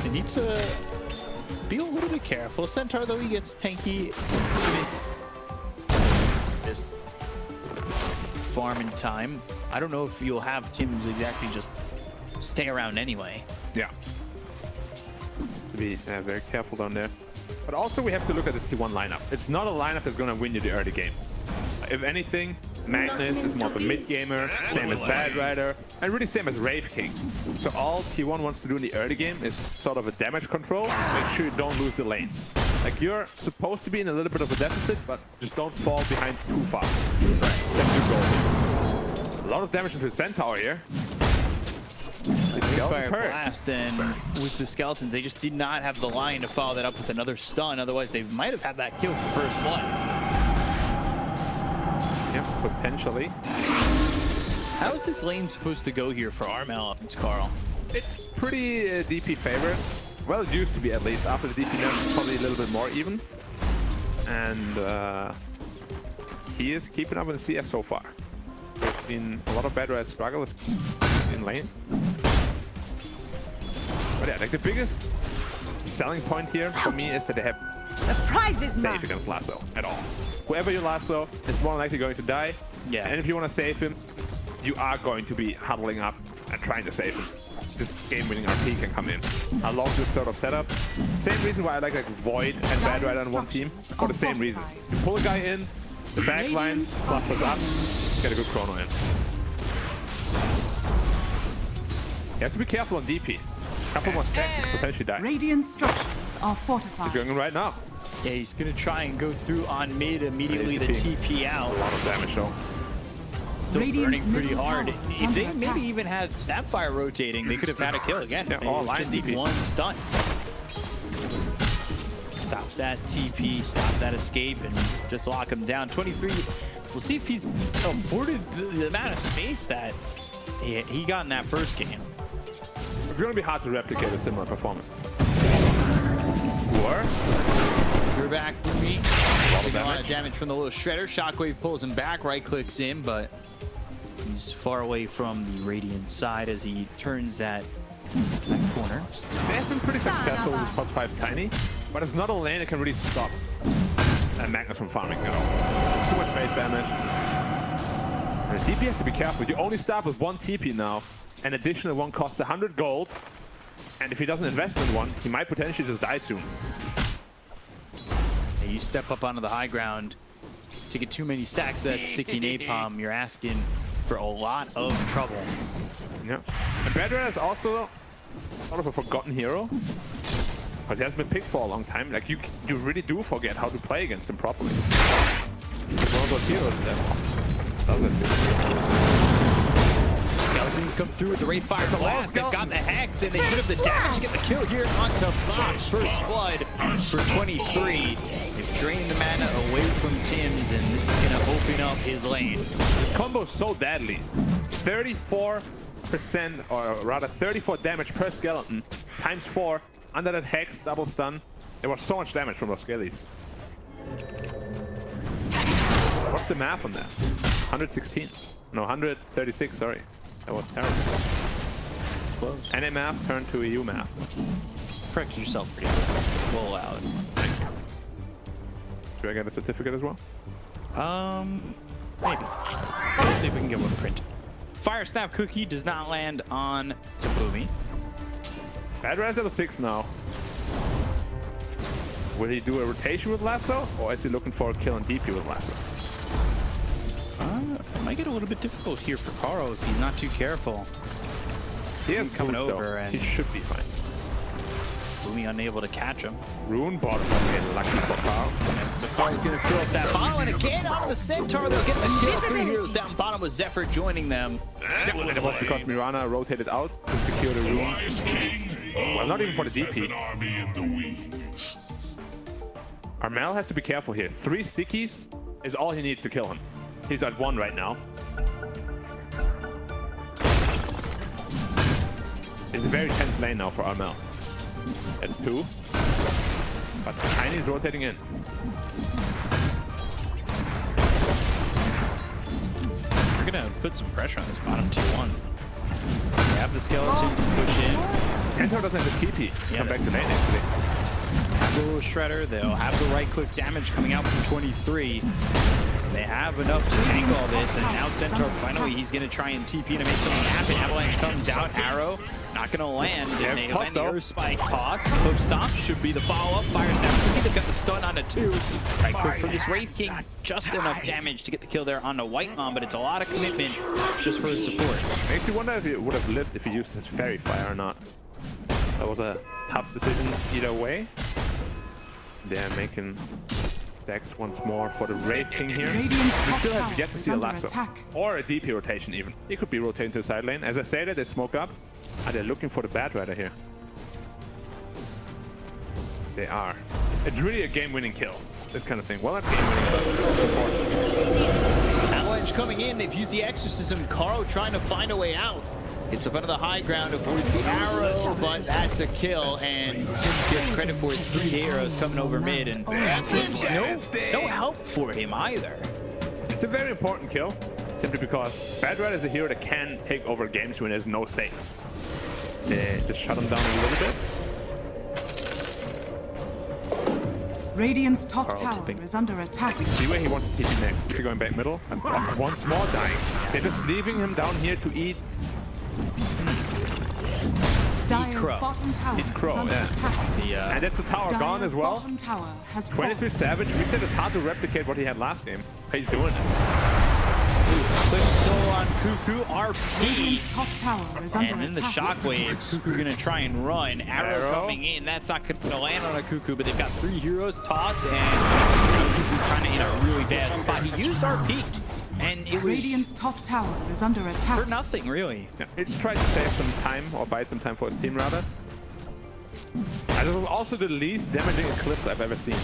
They need to be a little bit careful. Centaur, though, he gets tanky. Just farming time. I don't know if you'll have Tims exactly just stay around anyway. Yeah. To be very careful down there. But also we have to look at this T1 lineup. It's not a lineup that's going to win you the early game. If anything, Magnus is more of a mid-gamer, same as Bad Rider, and really same as Wraith King. So all T1 wants to do in the early game is sort of a damage control, make sure you don't lose the lanes. Like, you're supposed to be in a little bit of a deficit, but just don't fall behind too fast. That's your goal. A lot of damage into Centaur here. Fire blast, and with the skeletons, they just did not have the line to follow that up with another stun. Otherwise, they might have had that kill for first blood. Yeah, potentially. How is this lane supposed to go here for Armel and Carl? It's pretty DP favorite. Well, it used to be at least. After the DP nerf, it's probably a little bit more even. And he is keeping up with the CS so far. We've seen a lot of Bad Riders struggle in lane. But yeah, like the biggest selling point here for me is that they have The prize is mine. safe against lasso at all. Whoever you lasso is more likely going to die. Yeah. And if you want to save him, you are going to be huddling up and trying to save him. This game-winning RP can come in. I love this sort of setup. Same reason why I like Void and Bad Rider on one team. For the same reasons. You pull a guy in, the back line, clusters up, get a good chrono in. You have to be careful on DP. Couple more stacks, you could potentially die. Radiant structures are fortified. He's going in right now. Yeah, he's gonna try and go through on mid immediately. The TP out. A lot of damage though. Still Radiant's burning pretty middle hard. tower is If under they attack. maybe even had Snapfire rotating, they could have had a kill again. Yeah, They all line just need TP. one stun. Stop that TP, stop that escape, and just lock him down. 23. We'll see if he's afforded the amount of space that he got in that first game. It's going to be hard to replicate a similar performance. Or You're back with me. of A lot damage. of damage from the little shredder. Shockwave pulls him back, right clicks in, but he's far away from the Radiant side as he turns that corner. they have been pretty successful with +5 Tiny, but it's not a lane that can really stop Magnus from farming at all. Too much base damage. And the DP has to be careful. You only start with 1 TP now. An additional one costs 100 gold. And if he doesn't invest in one, he might potentially just die soon. And you step up onto the high ground to get too many stacks of that sticky napalm, you're asking for a lot of trouble. Yeah. And Bad Rider is also sort of a forgotten hero. Because he hasn't been picked for a long time. Like, you really do forget how to play against him properly. He's one of those heroes that does it. Skeletons come through with the Ray Fire Blast. They've got the Hex, and they should have the damage to get the kill here onto Fox. First blood for 23. They've drained the mana away from Tims, and this is going to open up his lane. This combo is so deadly. 34%, or rather 34 damage per skeleton, times 4 under that Hex, double stun. There was so much damage from those skellies. What's the math on that? 116. No, 136, sorry. That was terrible. Close. NA math turned to EU math. Correct yourself pretty well. Well out. Should I get a certificate as well? Maybe. We'll see if we can get one printed. Fire Snap Cookie does not land on Tabumi. Bad Raz level 6 now. Will he do a rotation with Lasso? Or is he looking for a kill on DP with Lasso? It might get a little bit difficult here for Karo if he's not too careful. He has coming boots, over though. and He should be fine. Bumi unable to catch him. Rune bottom. Okay, lucky for Karo. So Karo's gonna throw up that bottle and again on the Centaur. They'll get the kill. 3 heroes down bottom with Zephyr joining them. That was because Mirana rotated out to secure the rune. Well, not even for the DP. Armel has to be careful here. 3 stickies is all he needs to kill him. He's at 1 right now. It's a very tense lane now for Armel. That's 2. But Tiny's rotating in. We're gonna put some pressure on this bottom 2-1. They have the skeletons to push in. Centaur doesn't have the TP. Yeah, Come back to lane actually. Have the little shredder. They'll have the right click damage coming out from 23. They have enough to tank all this, and now Centaur finally he's gonna try and TP to make something happen. Avalanche comes out, arrow not gonna land, and they land the Earth Spike toss. Hook Stomp should be the follow-up. Fire Snap Cookie, they've got the stun on the 2. Right quick for this Wraith King, just enough damage to get the kill there on the White Mom, but it's a lot of commitment just for his support. Makes you wonder if he would have lived if he used his Fairy Fire or not. That was a tough decision either way. They're making stacks once more for the Wraith King here. We still have yet to see a Lasso. Or a DP rotation even. He could be rotating to the side lane. As I say that, they smoke up. And they're looking for the Bad Rider here. They are. It's really a game-winning kill. This kind of thing. Well, not game-winning, but Avalanche coming in. They've used the Exorcism. Karo trying to find a way out. It's up under the high ground, avoids the arrow, but that's a kill, and Tim gets credit for it. 3 arrows coming over mid, and no help for him either. it's a very important kill, simply because Bad Rider is a hero that can take over games when there's no save. They just shut him down a little bit. Radiant's top tower is under attack. See where he wants to TP next. Is he going back middle? And once more dying. They're just leaving him down here to eat. Dire's bottom tower Crow, is under yeah. attack. And that's the tower gone as well. Bottom tower has 23 Savage. We said it's hard to replicate what he had last game. He's doing it. Quick soul on Cuckoo, RP. Radiant's top tower is under And then the attack. shockwave, Cuckoo gonna try and run. Arrow coming in, that's not gonna land on a Cuckoo, but they've got 3 heroes, Toss, and Cuckoo kind of in a really bad spot. He used RP, and it was Radiant's top tower is under attack. for nothing, really. Yeah, he just tried to save some time, or buy some time for his team rather. And it was also the least damaging Eclipse I've ever seen.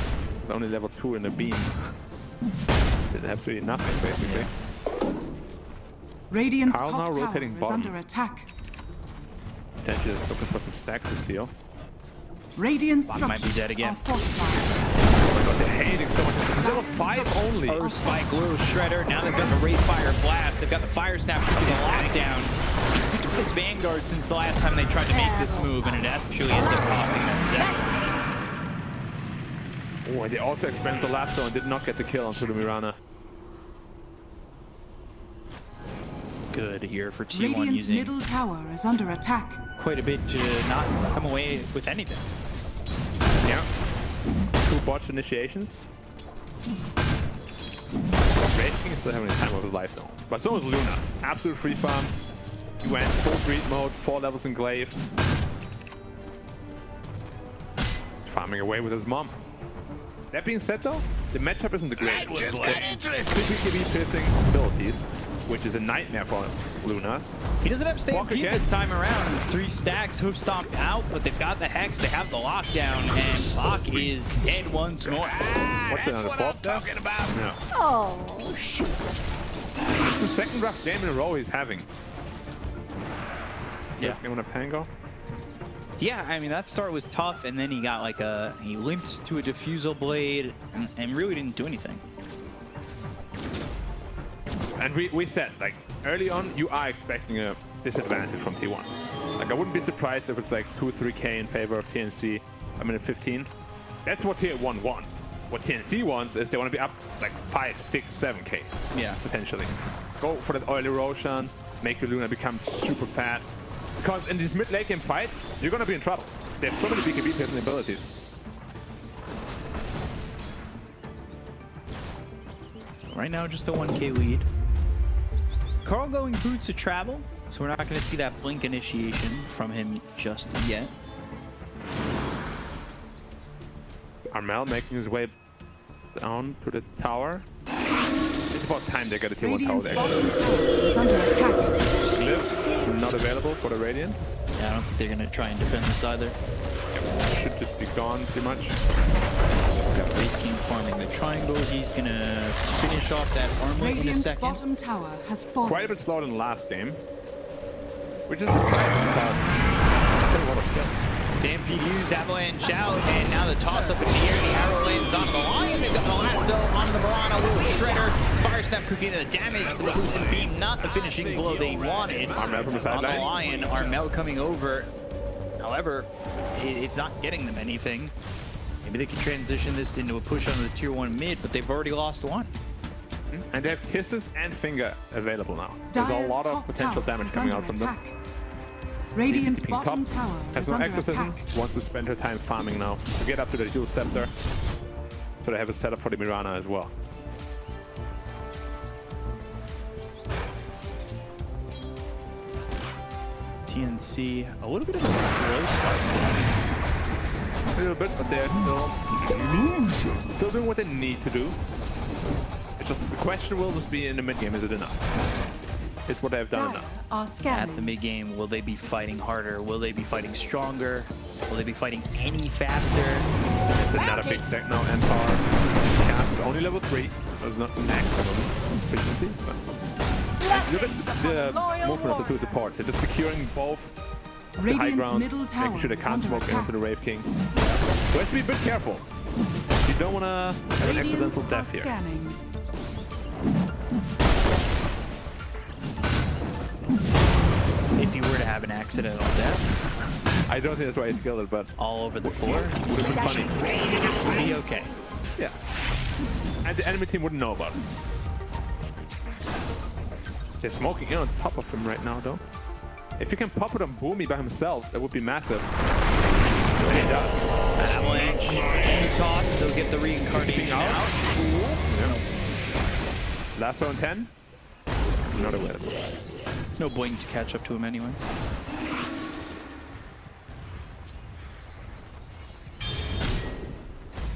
It's only level 2 in a beam. Did absolutely nothing, basically. Radiant's Carl now top tower rotating is bottom. under attack. Potentially just looking for some stacks to steal. Radiant Bottom might be structures dead again. are fortified. But they're hating so much. It's level 5 only. Earth Spike, little shredder. Now they've got the Wraith Fire Blast. They've got the Fire Snap keeping the lockdown. He's picked up this Vanguard since the last time they tried to make this move, and it actually ends up costing them Zephyr. Oh, and they also expanded the lasso and did not get the kill onto the Mirana. Good here for T1 Radiant's using middle tower is under attack. quite a bit to not come away with anything. Yeah. 2 botched initiations. Red King is still having a time of his life though. But so is Luna. Absolute free farm. He went full greed mode, 4 levels in glaive. Farming away with his mom. That being said though, the matchup isn't the greatest. Typically piercing abilities, which is a nightmare for Lunas. He doesn't have Stampede again. this time around. 3 stacks, Hoof Stomp out, but they've got the Hex, they have the lockdown, and Locke is dead once more. What's it on the 4th death? No. Oh, shoot. It's the 2nd rough game in a row he's having. Yeah. First game on a Pango. Yeah, I mean, that start was tough, and then he got like he limped to a diffusal blade and really didn't do anything. And we said, like, early on, you are expecting a disadvantage from T1. Like, I wouldn't be surprised if it's like 2-3k in favor of TNC a minute 15. That's what T1 wants. What TNC wants is they want to be up like 5, 6, 7k. Yeah. Potentially. Go for that oily Roshan, make your Luna become super fat. Because in these mid-late game fights, you're going to be in trouble. They have so many BKB piercing abilities. Right now, just a 1k lead. Carl going boots to travel, so we're not going to see that blink initiation from him just yet. Armel making his way down to the tower. It's about time they get a T1 tower there. Is under attack. Liv, not available for the Radiant. Yeah, I don't think they're going to try and defend this either. Should just be gone pretty much. Got Wraith King farming the triangle. He's going to finish off that armor in a Radiant's second. bottom tower has fallen. Quite a bit slower than the last game. Which is surprising because there's a lot of kills. Stampede used, Avalanche out, and now the toss up in the air. The arrow lands on the Lion. They've got the lasso on the Mirana. Little Shredder. Fire Snap cooking the damage to the Lucent Beam. Not the finishing blow they wanted. Armel from the On the sideline. Lion, Armel coming over. However, it's not getting them anything. Maybe they can transition this into a push on the tier 1 mid, but they've already lost one. And they have Kisses and Finger available now. There's a Dire's lot of top potential tower damage is coming under out from them. attack. Radiant's Pink bottom top tower has is no under exorcism, attack. wants to spend her time farming now to get up to the dual scepter. So they have a setup for the Mirana as well. TNC, a little bit of a slow start. A little bit, but they're still doing what they need to do. It's just the question will just be in the mid game, is it enough? It's what they've done Dire enough. are At the scanning. mid game, will they be fighting harder? Will they be fighting stronger? Will they be fighting any faster? It's another big stack now, and our cast is only level 3. So it's not maximum efficiency, but look at the movement of the two supports. They're just securing both the high Radiant's ground, middle tower making sure they is can't under smoke attack. into the Wraith King. So you have to be a bit careful. You don't want to have an Radiant accidental are death here. scanning. If you were to have an accidental death I don't think that's why he skilled it, but all over the floor, would have been funny. it would be okay. Yeah. And the enemy team wouldn't know about it. They're smoking in on top of him right now, though. If you can pop it on Boomy by himself, that would be massive. And he does. Avalanche, toss, they'll get the reincarnation out. out. Yeah. Lasso on 10. Not available. No blink to catch up to him anyway.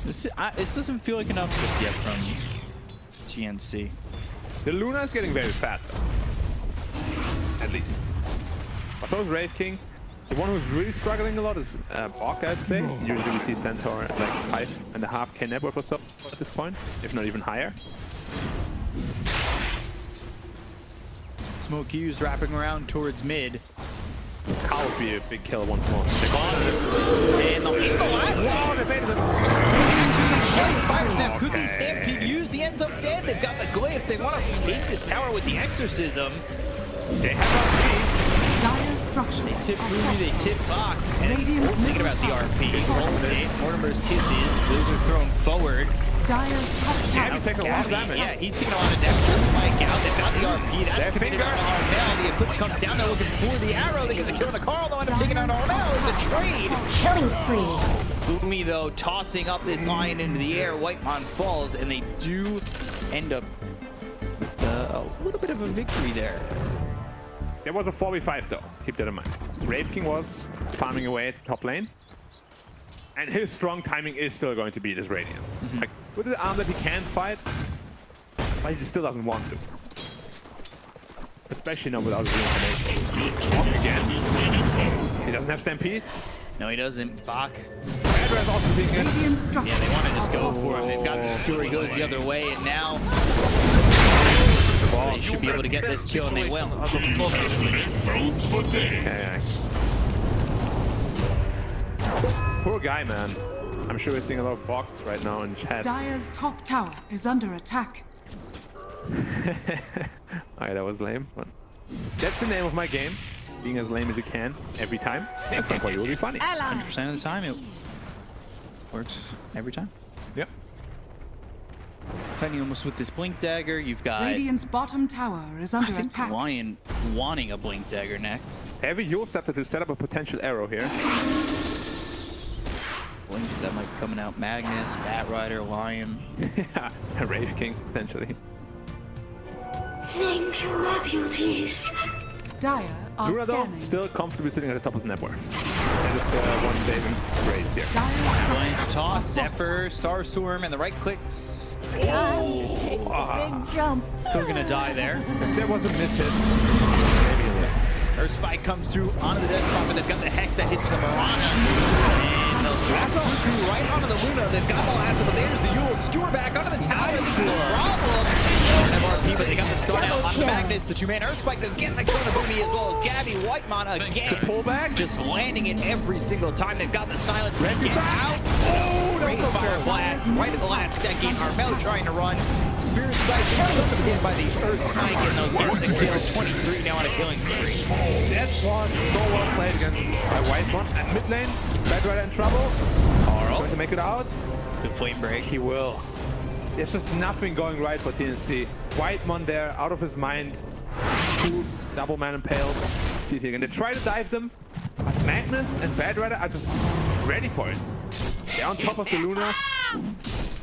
This doesn't feel like enough just yet from TNC. The Luna is getting very fat, though. At least. But so is Wraith King. The one who's really struggling a lot is Bok, I'd say. Usually we see Centaur at like 5.5k net worth or so at this point, if not even higher. Smoke used, wrapping around towards mid. Carl would be a big kill once more. And the Wow, they baited him. Fire Snap Cookie, Stampede used, the ends up dead. They've got the glyph. They want to take this tower with the exorcism. They have Dire structures They tip are Ruby, fortified. they tip Bach. And Radiant's thinking about the middle RP. tower is Ultimate, Mortimer's Kisses. Those are thrown forward. Dire's top RP. tower. He's taking a lot of damage. Yeah, he's taking a lot of damage. Spike out. They've got the RP. That's There's committed Finger. on Armel. The Eclipse comes down. They're looking for the arrow. They get the kill on the Carl. They'll end up taking out Armel. It's a trade. Killing spree. Boomy, though, tossing up this line into the air. Whitemon falls, and they do end up with a little bit of a victory there. There was a 4v5 though, keep that in mind. Wraith King was farming away at the top lane. And his strong timing is still going to be this Radiant. Like, with the arm that he can fight, but he still doesn't want to. Especially now without his reincarnation. Bok again. He doesn't have Stampede. No, he doesn't. Bach. Adler's also being in. Radiant structures Yeah, they want to just go are for him. They've got the story goes the other way, and now they should be able to get this kill, and they will. Okay. Poor guy, man. I'm sure we're seeing a lot of box right now in chat. Dire's top tower is under attack. Alright, that was lame, but that's the name of my game. Being as lame as you can every time. At some point it will be funny. 100% of the time, it works every time. Yep. Tiny almost with this blink dagger. You've got Radiant's bottom tower is I under think attack. Lion wanting a blink dagger next. Heavy Yule Scepter to set up a potential arrow here. Blinks that might be coming out. Magnus, Bat Rider, Lion. Yeah, a Rave King potentially. Thank you, my beauties. Dire are Luna though, scanning. still comfortably sitting at the top of the net worth. And just one saving grace here. Dire's Blank, structures Toss, are Zephyr, Starstorm, and the right clicks. Big jump. Still gonna die there. If there was a miss hit, maybe a little. Her spike comes through onto the desktop, but they've got the Hex that hits the Mirana. And the lasso through right onto the Luna. They've got the lasso, but there's the Yule. Skewer back onto the tower. This is a problem. MRP, but they got the stun out on the Magnus. The two-man Earth Spike again. The Kona Boomy as well as Gabby. White Mana again. The pullback. Just landing it every single time. They've got the silence. Red get out. Great fire blast right at the last second. Armel trying to run. Spirit Sight being hit by the Earth Spike, and they'll get the kill. 23 now on a killing spree. That was so well played against by Whitemon. And mid lane, Bad Rider in trouble. Carl, Going to make it out. the flame break. He will. There's just nothing going right for TNC. Whitemon there, out of his mind. Two double man impaled. CT again. They try to dive them, but Magnus and Bad Rider are just ready for it. They're on top of the Luna.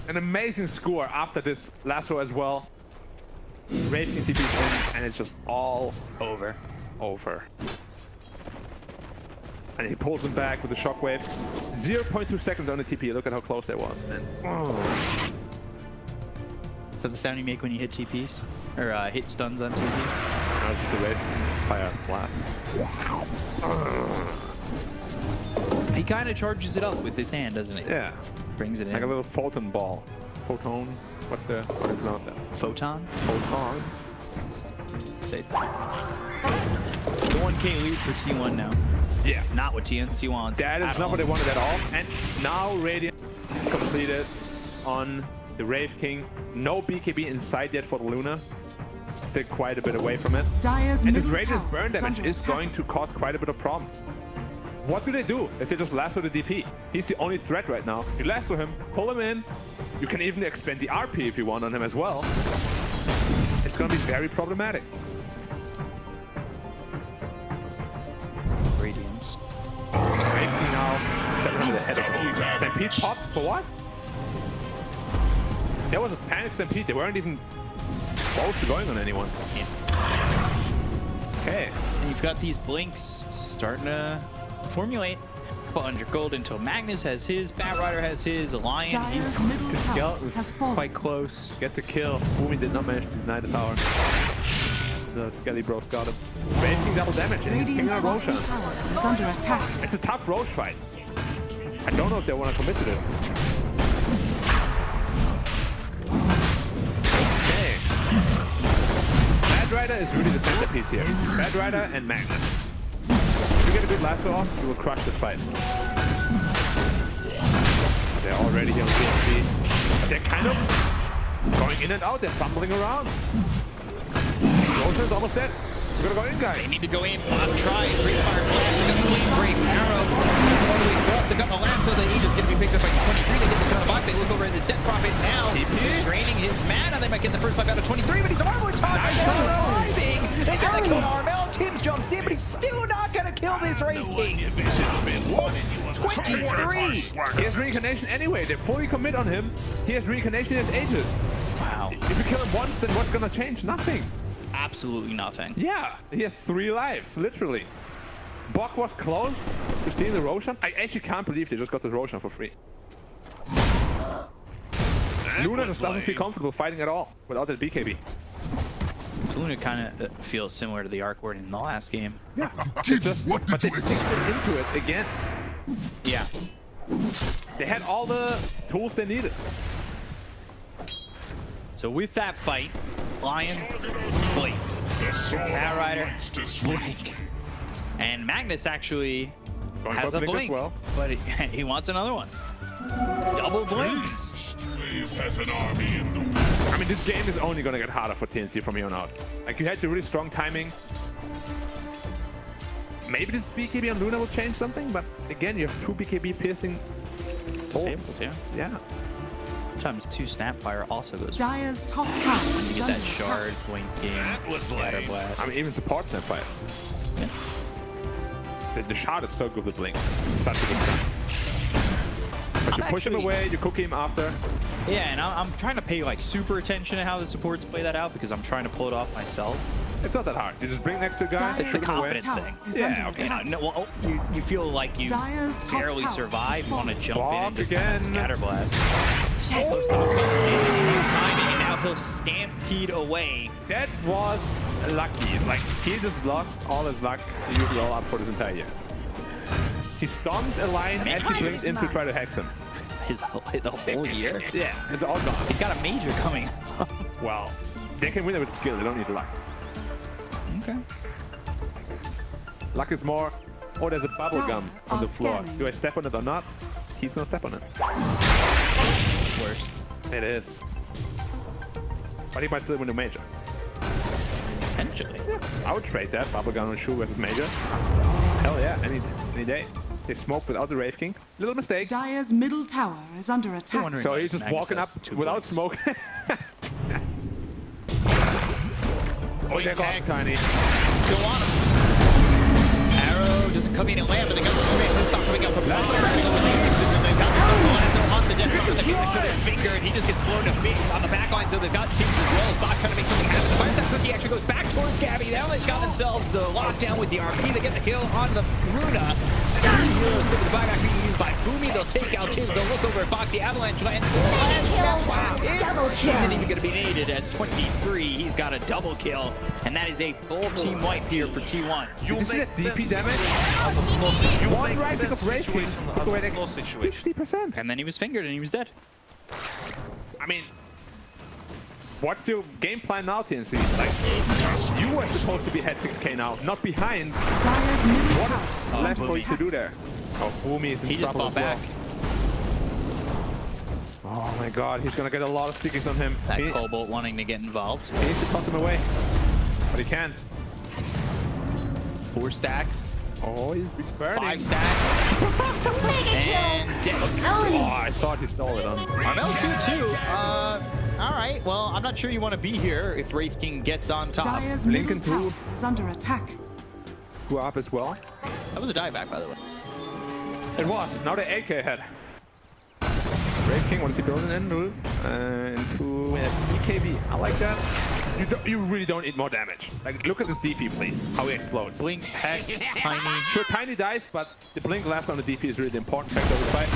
An amazing score after this lasso as well. Rave King TP's in, and it's just all over. And he pulls him back with a shockwave. 0.2 seconds on the TP. Look at how close that was. And, Is that the sound you make when you hit TPs? Or hit stuns on TPs? now it's just a Rave Fire blast. He kind of charges it up with his hand, doesn't he? Yeah. Brings it in. Like a little photon ball. Photon? What's the... How do you pronounce that? Photon? Photon? Say it's the 1K lead for T1 now. Yeah. Not what TNC wants. That is at not all. what they wanted at all. And now Radiant completed on the Rave King. No BKB inside yet for the Luna. Still quite a bit away from it. Dire's And this middle Radiant's tower burn is damage under is attack. going to cause quite a bit of problems. What do they do if they just lasso the DP? He's the only threat right now. You lasso him, pull him in. You can even expend the RP if you want on him as well. It's going to be very problematic. Radiance. Rave King now 700 ahead of him. Stampede popped for what? There was a panic Stampede. They weren't even close to going on anyone. Okay. And you've got these blinks starting to formulate. 100 gold until Magnus has his, Bat Rider has his, Lion, Dire's he's middle tower Skeletons has fallen. quite close. Get the kill. Boomy did not manage to deny the tower. The Skelly Bros got him. Rave King double damage and he's pinging Radiant's out bottom Roshan. tower is under attack. It's a tough Roche fight. I don't know if they want to commit to this. Okay. Bad Rider is really the centerpiece here. Bad Rider and Magnus. If you get a good lasso off, you will crush the fight. They're already here on TNC. But they're kind of going in and out. They're fumbling around. Roshan's almost dead. We're gonna go in, guys. They need to go in. Bob tries. Free fire blast. They've got the flame break arrow. All the way up. They've got the lasso. The Aegis going to be picked up by 23. They get the turn back. They look over at this Death Prophet now. TP. Draining his mana. They might get the first fight out of 23, but he's armor top. Surviving. They got the kill on Armel. Tims jumps in, but he's still not going to kill this Wraith King. 23. He has reincarnation anyway. They fully commit on him. He has reincarnation in his Aegis. Wow. If you kill him once, then what's gonna change? Nothing. Absolutely nothing. Yeah, he has 3 lives, literally. Bok was close to stealing the Roshan. I actually can't believe they just got the Roshan for free. Luna just doesn't feel comfortable fighting at all without that BKB. So Luna kind of feels similar to the Arc Ward in the last game. Yeah, Give you what but to they kicked it into it again. Yeah. They had all the tools they needed. So with that fight, Lion, Blink, Bat Rider, Blink, and Magnus actually Going has for a blink, as well. but he wants another one. Double blinks. Strays has an army in the wind. I mean, this game is only going to get harder for TNC from here on out. Like, you had the really strong timing. Maybe this BKB on Luna will change something, but again, you have 2 BKB piercing bolts. Disables, yeah. Yeah. Sometimes 2 Snapfire also goes. Dyer's top tower You is get under that attack. shard, blinking, scatter blast. I mean, even support Snapfires. Yeah. The shard is so good with Blink. Such a good thing. But you push him away, you cook him after. Yeah, and I'm trying to pay like super attention to how the supports play that out because I'm trying to pull it off myself. It's not that hard. You just bring next to a guy, Dyer's It's the trigger him away. confidence thing. is Yeah, under okay. You know, attack. no, well, you feel like you Dyer's top barely tower survive. is You want to jump in and Block just kind of again. scatter blast. Shadow. Timing, and now he'll stampede away. That was lucky. Like, he just lost all his luck he used it all up for this entire year. He stomped a line as he blinked in to try to hex him. The whole year. Yeah, it's all gone. He's got a major coming. Well, they can win it with skill. They don't need luck. Okay. Luck is more, oh, there's a bubble Dire gum on are the floor. scanning. Do I step on it or not? He's gonna step on it. Worst. It is. But he might still win the major. Potentially. I would trade that, bubble gum on shoe versus major. Hell yeah, any day. They smoked without the Wraith King. Little mistake. Dyer's middle tower is under attack. wondering- So he's just Magnus walking up has 2 without points. smoke. Oh, there goes Hex. Tiny. Still on him. Arrow doesn't come in and land, but they got the straight. Let's start coming out from the They've got some on the dead front of the finger, and he just gets blown to bits on the back line. So they've got teams as well. Bot trying to make something happen. Fires that cookie actually goes back towards Gabby. Now they've got themselves the lockdown with the RP. They get the kill on the Runa. To the buyback being used by Boomy. They'll take out Tibbs. They'll look over at Bach, the Avalanche. And Double kill. isn't even going to be needed as 23. He's got a double kill. And that is a full team wipe here for T1. You see that DP damage? One right click of Wraith King. Took away like 60%. And then he was fingered and he was dead. I mean, what's your game plan now, TNC? Like, you are supposed to be head 6k now, not behind. Dyer's middle What tower is is left under for you to attack. do there? Oh, Boomy is in He just trouble fought as back. well. Oh my god, he's gonna get a lot of stickies on him. That He Cobalt wanting to get involved. needs to toss him away, but he can't. 4 stacks. Oh, he's burning. 5 stacks. And dead. Oh, I thought he stole it on. Armel 2-2. Alright, well, I'm not sure you want to be here if Wraith King gets on top. Dyer's Lincoln middle too. tower is under attack. Go up as well. That was a dieback, by the way. It was. Now the 8k ahead. Wraith King, what is he building in? Into BKB. I like that. You really don't need more damage. Like, look at this DP, please. How he explodes. Blink, Hex, Tiny. Sure, Tiny dies, but the blink left on the DP is really the important factor of the fight.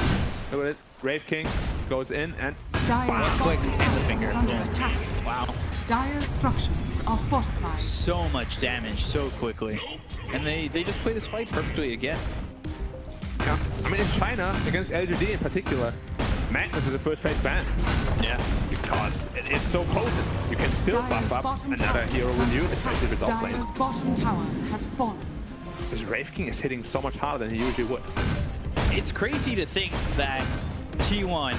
Look at it. Wraith King goes in and Dyer's Click bottom and the tower finger. is under Boom. attack. Wow. Dyer's structures are fortified. So much damage so quickly. And they just play this fight perfectly again. yeah. I mean, in China, against LGD in particular, Magnus is a first phase ban. Yeah. Because it is so potent. You can still Dyer's buff up bottom another tower hero is with you, under especially if it's attack. off lane. Dyer's bottom tower has fallen. This Wraith King is hitting so much harder than he usually would. It's crazy to think that T1,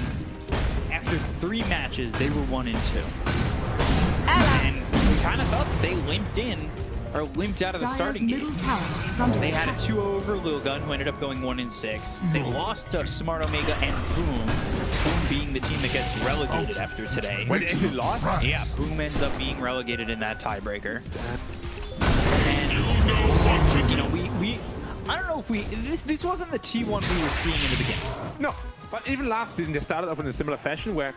after 3 matches, they were 1-2. And we kind of thought that they limped in, or limped out of the Dyer's starting middle game. tower is under They had a attack. 2-0 over Lilgun, who ended up going 1-6. They lost to Smart Omega and Boom. Boom being the team that gets relegated after today. Wait, they actually lost? Yeah, Boom ends up being relegated in that tiebreaker. And, you know, I don't know if this wasn't the T1 we were seeing in the beginning. No, but even last season they started off in a similar fashion where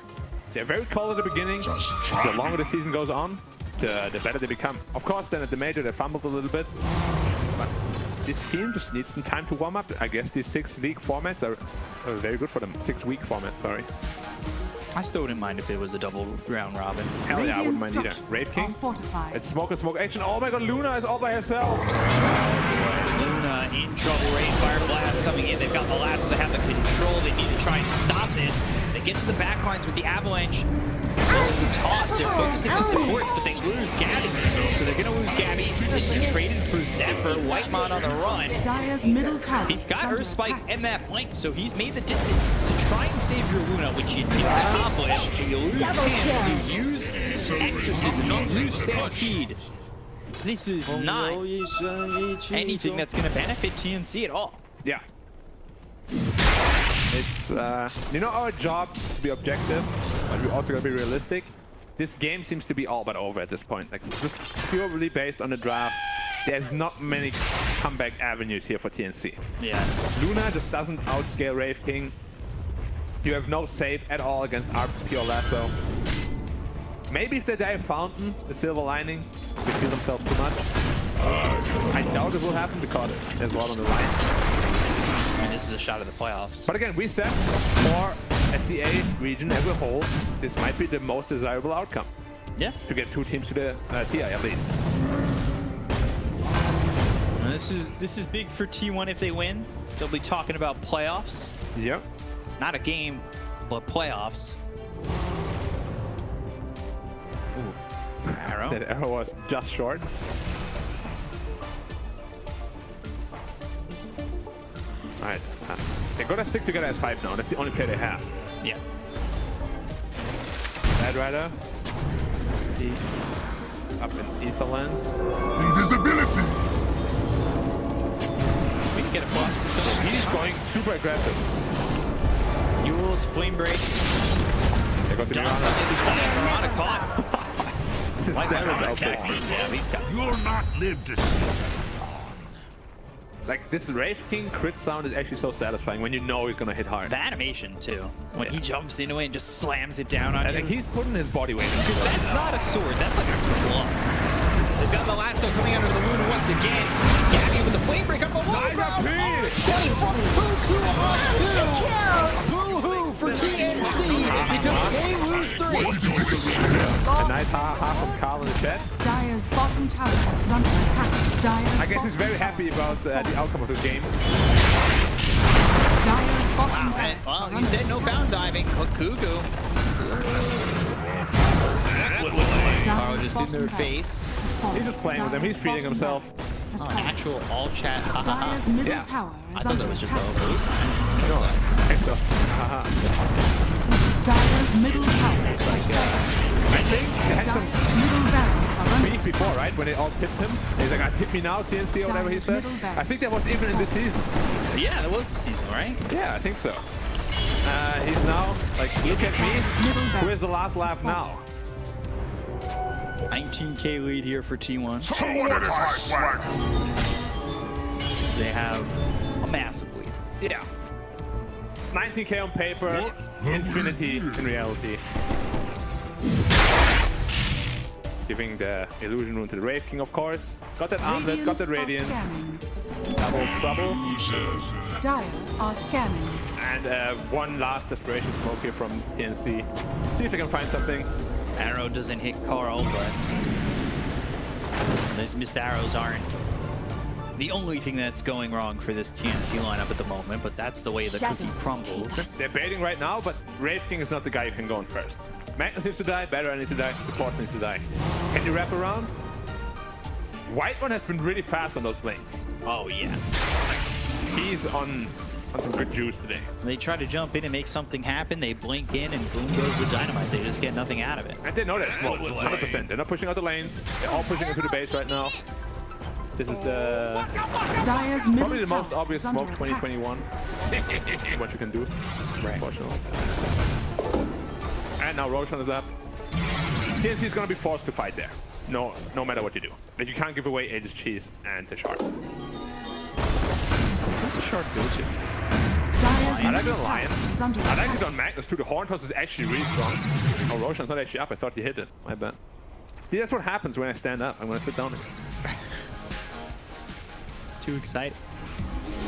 they're very cold at the beginning. The longer the season goes on, the better they become. Of course, then at the major they fumbled a little bit. But this team just needs some time to warm up. I guess these 6 league formats are very good for them. 6-week formats, sorry. I still wouldn't mind if it was a double round robin. Hell yeah, I Radiant wouldn't mind either. structures Wraith are King. fortified. It's smoke and smoke action. Oh my god, Luna is all by herself. Luna in trouble. Rainfire Blast coming in. They've got the last, so they have the control. They need to try and stop this. They get to the back lines with the Avalanche. Toss they're focusing on supports, but they lose Gabby. So they're going to lose Gabby. They traded for Zephyr, Whitemon on the run. Dire's middle tower. He's got is under Earth Spike attack. and that blink, so he's made the distance to try and save your Luna, which you didn't accomplish. And you lose chance to use Exorcism, not use Stampede. This is not anything that's going to benefit TNC at all. Yeah. It's, you know, our job to be objective, but we also gotta be realistic. This game seems to be all but over at this point. Like, just purely based on the draft, there's not many comeback avenues here for TNC. Yeah. Luna just doesn't outscale Wraith King. You have no save at all against our pure lasso. Maybe if they die Fountain, the silver lining, they feel themselves too much. I doubt it will happen because there's a lot on the line. I mean, this is a shot at the playoffs. But again, we said for SCA region as a whole, this might be the most desirable outcome. Yeah. To get 2 teams to the TI at least. This is big for T1 if they win. They'll be talking about playoffs. Yep. Not a game, but playoffs. Ooh. Arrow. That arrow was just short. Alright. They're gonna stick together as 5 now. That's the only play they have. Yeah. Bad Rider. Up in Etherlands. Invisibility. We can get a plus. He's going super aggressive. Yule's Flame Break. They got the John Mirana. on the other side. Mirana caught. Like Damage Mirana's output. Texas. Yeah, he's got. You'll not live to see. Like, this Wraith King crit sound is actually so satisfying when you know he's gonna hit hard. The animation, too. When he jumps into it and just slams it down on And you. like, he's putting his body weight into it. That's not a sword. That's like a club. They've got the lasso coming under the Luna once again. Gabby with the Flame Break on the wall. Boo-hoo for TNC because they lose 3. A nice ha-ha from Carl in the chat. Dire's bottom tower is under attack. Dire's I guess he's very happy about the outcome of this game. Dire's bottom Wow, barracks well, are you under said no attack. bound diving. Cuckoo. Carl just in their face. He's just playing with them. He's feeding himself. Oh, an actual all chat. Ha ha ha. Dire's middle Yeah. tower I is thought under that was just attack. all those. So, haha. Dire's middle tower is I think they had some Dire's middle barracks are under beef before, right? When they all tipped him. He's like, tip me now, TNC, or whatever he Dire's said. middle barracks I think that was even in this season. Yeah, that was the season, right? Yeah, I think so. He's now like, look at me. Who is the last laugh now? 19k lead here for T1. Someone at my swag. They have a massive lead. Yeah. 19k on paper, infinity in reality. Giving the illusion rune to the Wraith King, of course. Got that armlet, got the radiance. Double trouble. Dire are scanning. And one last desperation smoke here from TNC. See if they can find something. Arrow doesn't hit Carl, but those missed arrows aren't the only thing that's going wrong for this TNC lineup at the moment, but that's the way the cookie crumbles. They're baiting right now, but Wraith King is not the guy who can go in first. Magnus needs to die, Better needs to die, the Ports needs to die. Can you wrap around? Whitemon has been really fast on those blinks. Oh yeah. He's on some good juice today. They try to jump in and make something happen, they blink in and boom goes the dynamite. They just get nothing out of it. And they know they're smoked, 100%. They're not pushing out the lanes. They're all pushing into the base right now. This is the Dire's middle probably the most tower obvious is under smoke attack. 2021. What you can do, unfortunately. And now Roshan is up. TNC is gonna be forced to fight there. No matter what you do. But you can't give away Aegis Cheese and the Shard. Where's the shark go to? Dire's I like middle the Lion. tower is under I like attack. it on Magnus too. The Horn Toss is actually really strong. Oh, Roshan's not actually up. I thought he hit it. My bad. See, that's what happens when I stand up. I'm gonna sit down again. Too excited.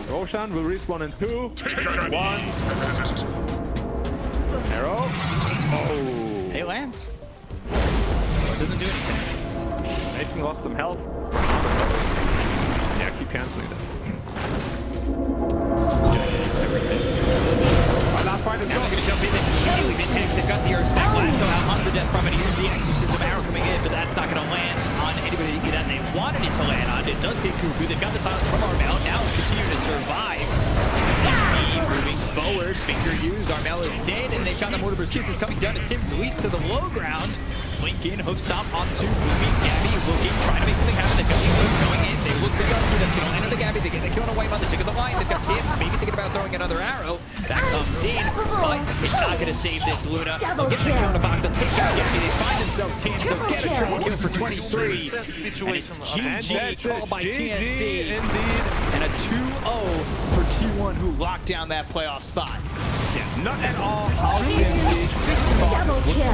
Roshan will respawn in 2, 1. Arrow. Oh. Hey, lands. Doesn't do anything. Nathan lost some health. Yeah, keep canceling that. My last fight is Now gone. they're going to jump in and immediately Vintex. They've got the Earth Spike Lasso out on the death from it. Here's the Exorcism arrow coming in, but that's not going to land on anybody that they wanted it to land on. It does hit Cuckoo. They've got the silence from Armel. Now continue to survive. TNC moving forward. Finger used. Armel is dead, and they've got the Mortimer's Kisses coming down to Tim's leads to the low ground. Lincoln, hoof stop onto Moving Gabby, looking, trying to make something happen. They've got Lincoln going in. They look for the other that's going to land on the Gabby. They get the kill on a wipe on the tick of the line. They've got Tim, maybe thinking about throwing another arrow. That comes in, but it's not going to save this. Luna will get the kill on a box. They'll take out Gabby. They find themselves Tim. They'll get a triple kill for 23. And it's GG called by TNC. Indeed. And a 2-0 for T1, who locked down that playoff spot. Yeah, not at all how TNC Double kill.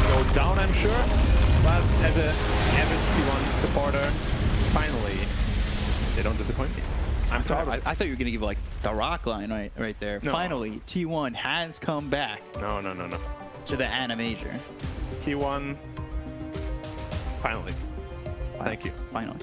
go down, I'm sure. But as an average T1 supporter, finally, they don't disappoint me. I'm proud of it. I thought you were going to give like the rock line right there. No. Finally, T1 has come back No. to the Ana Major. T1, finally. Thank you. Finally.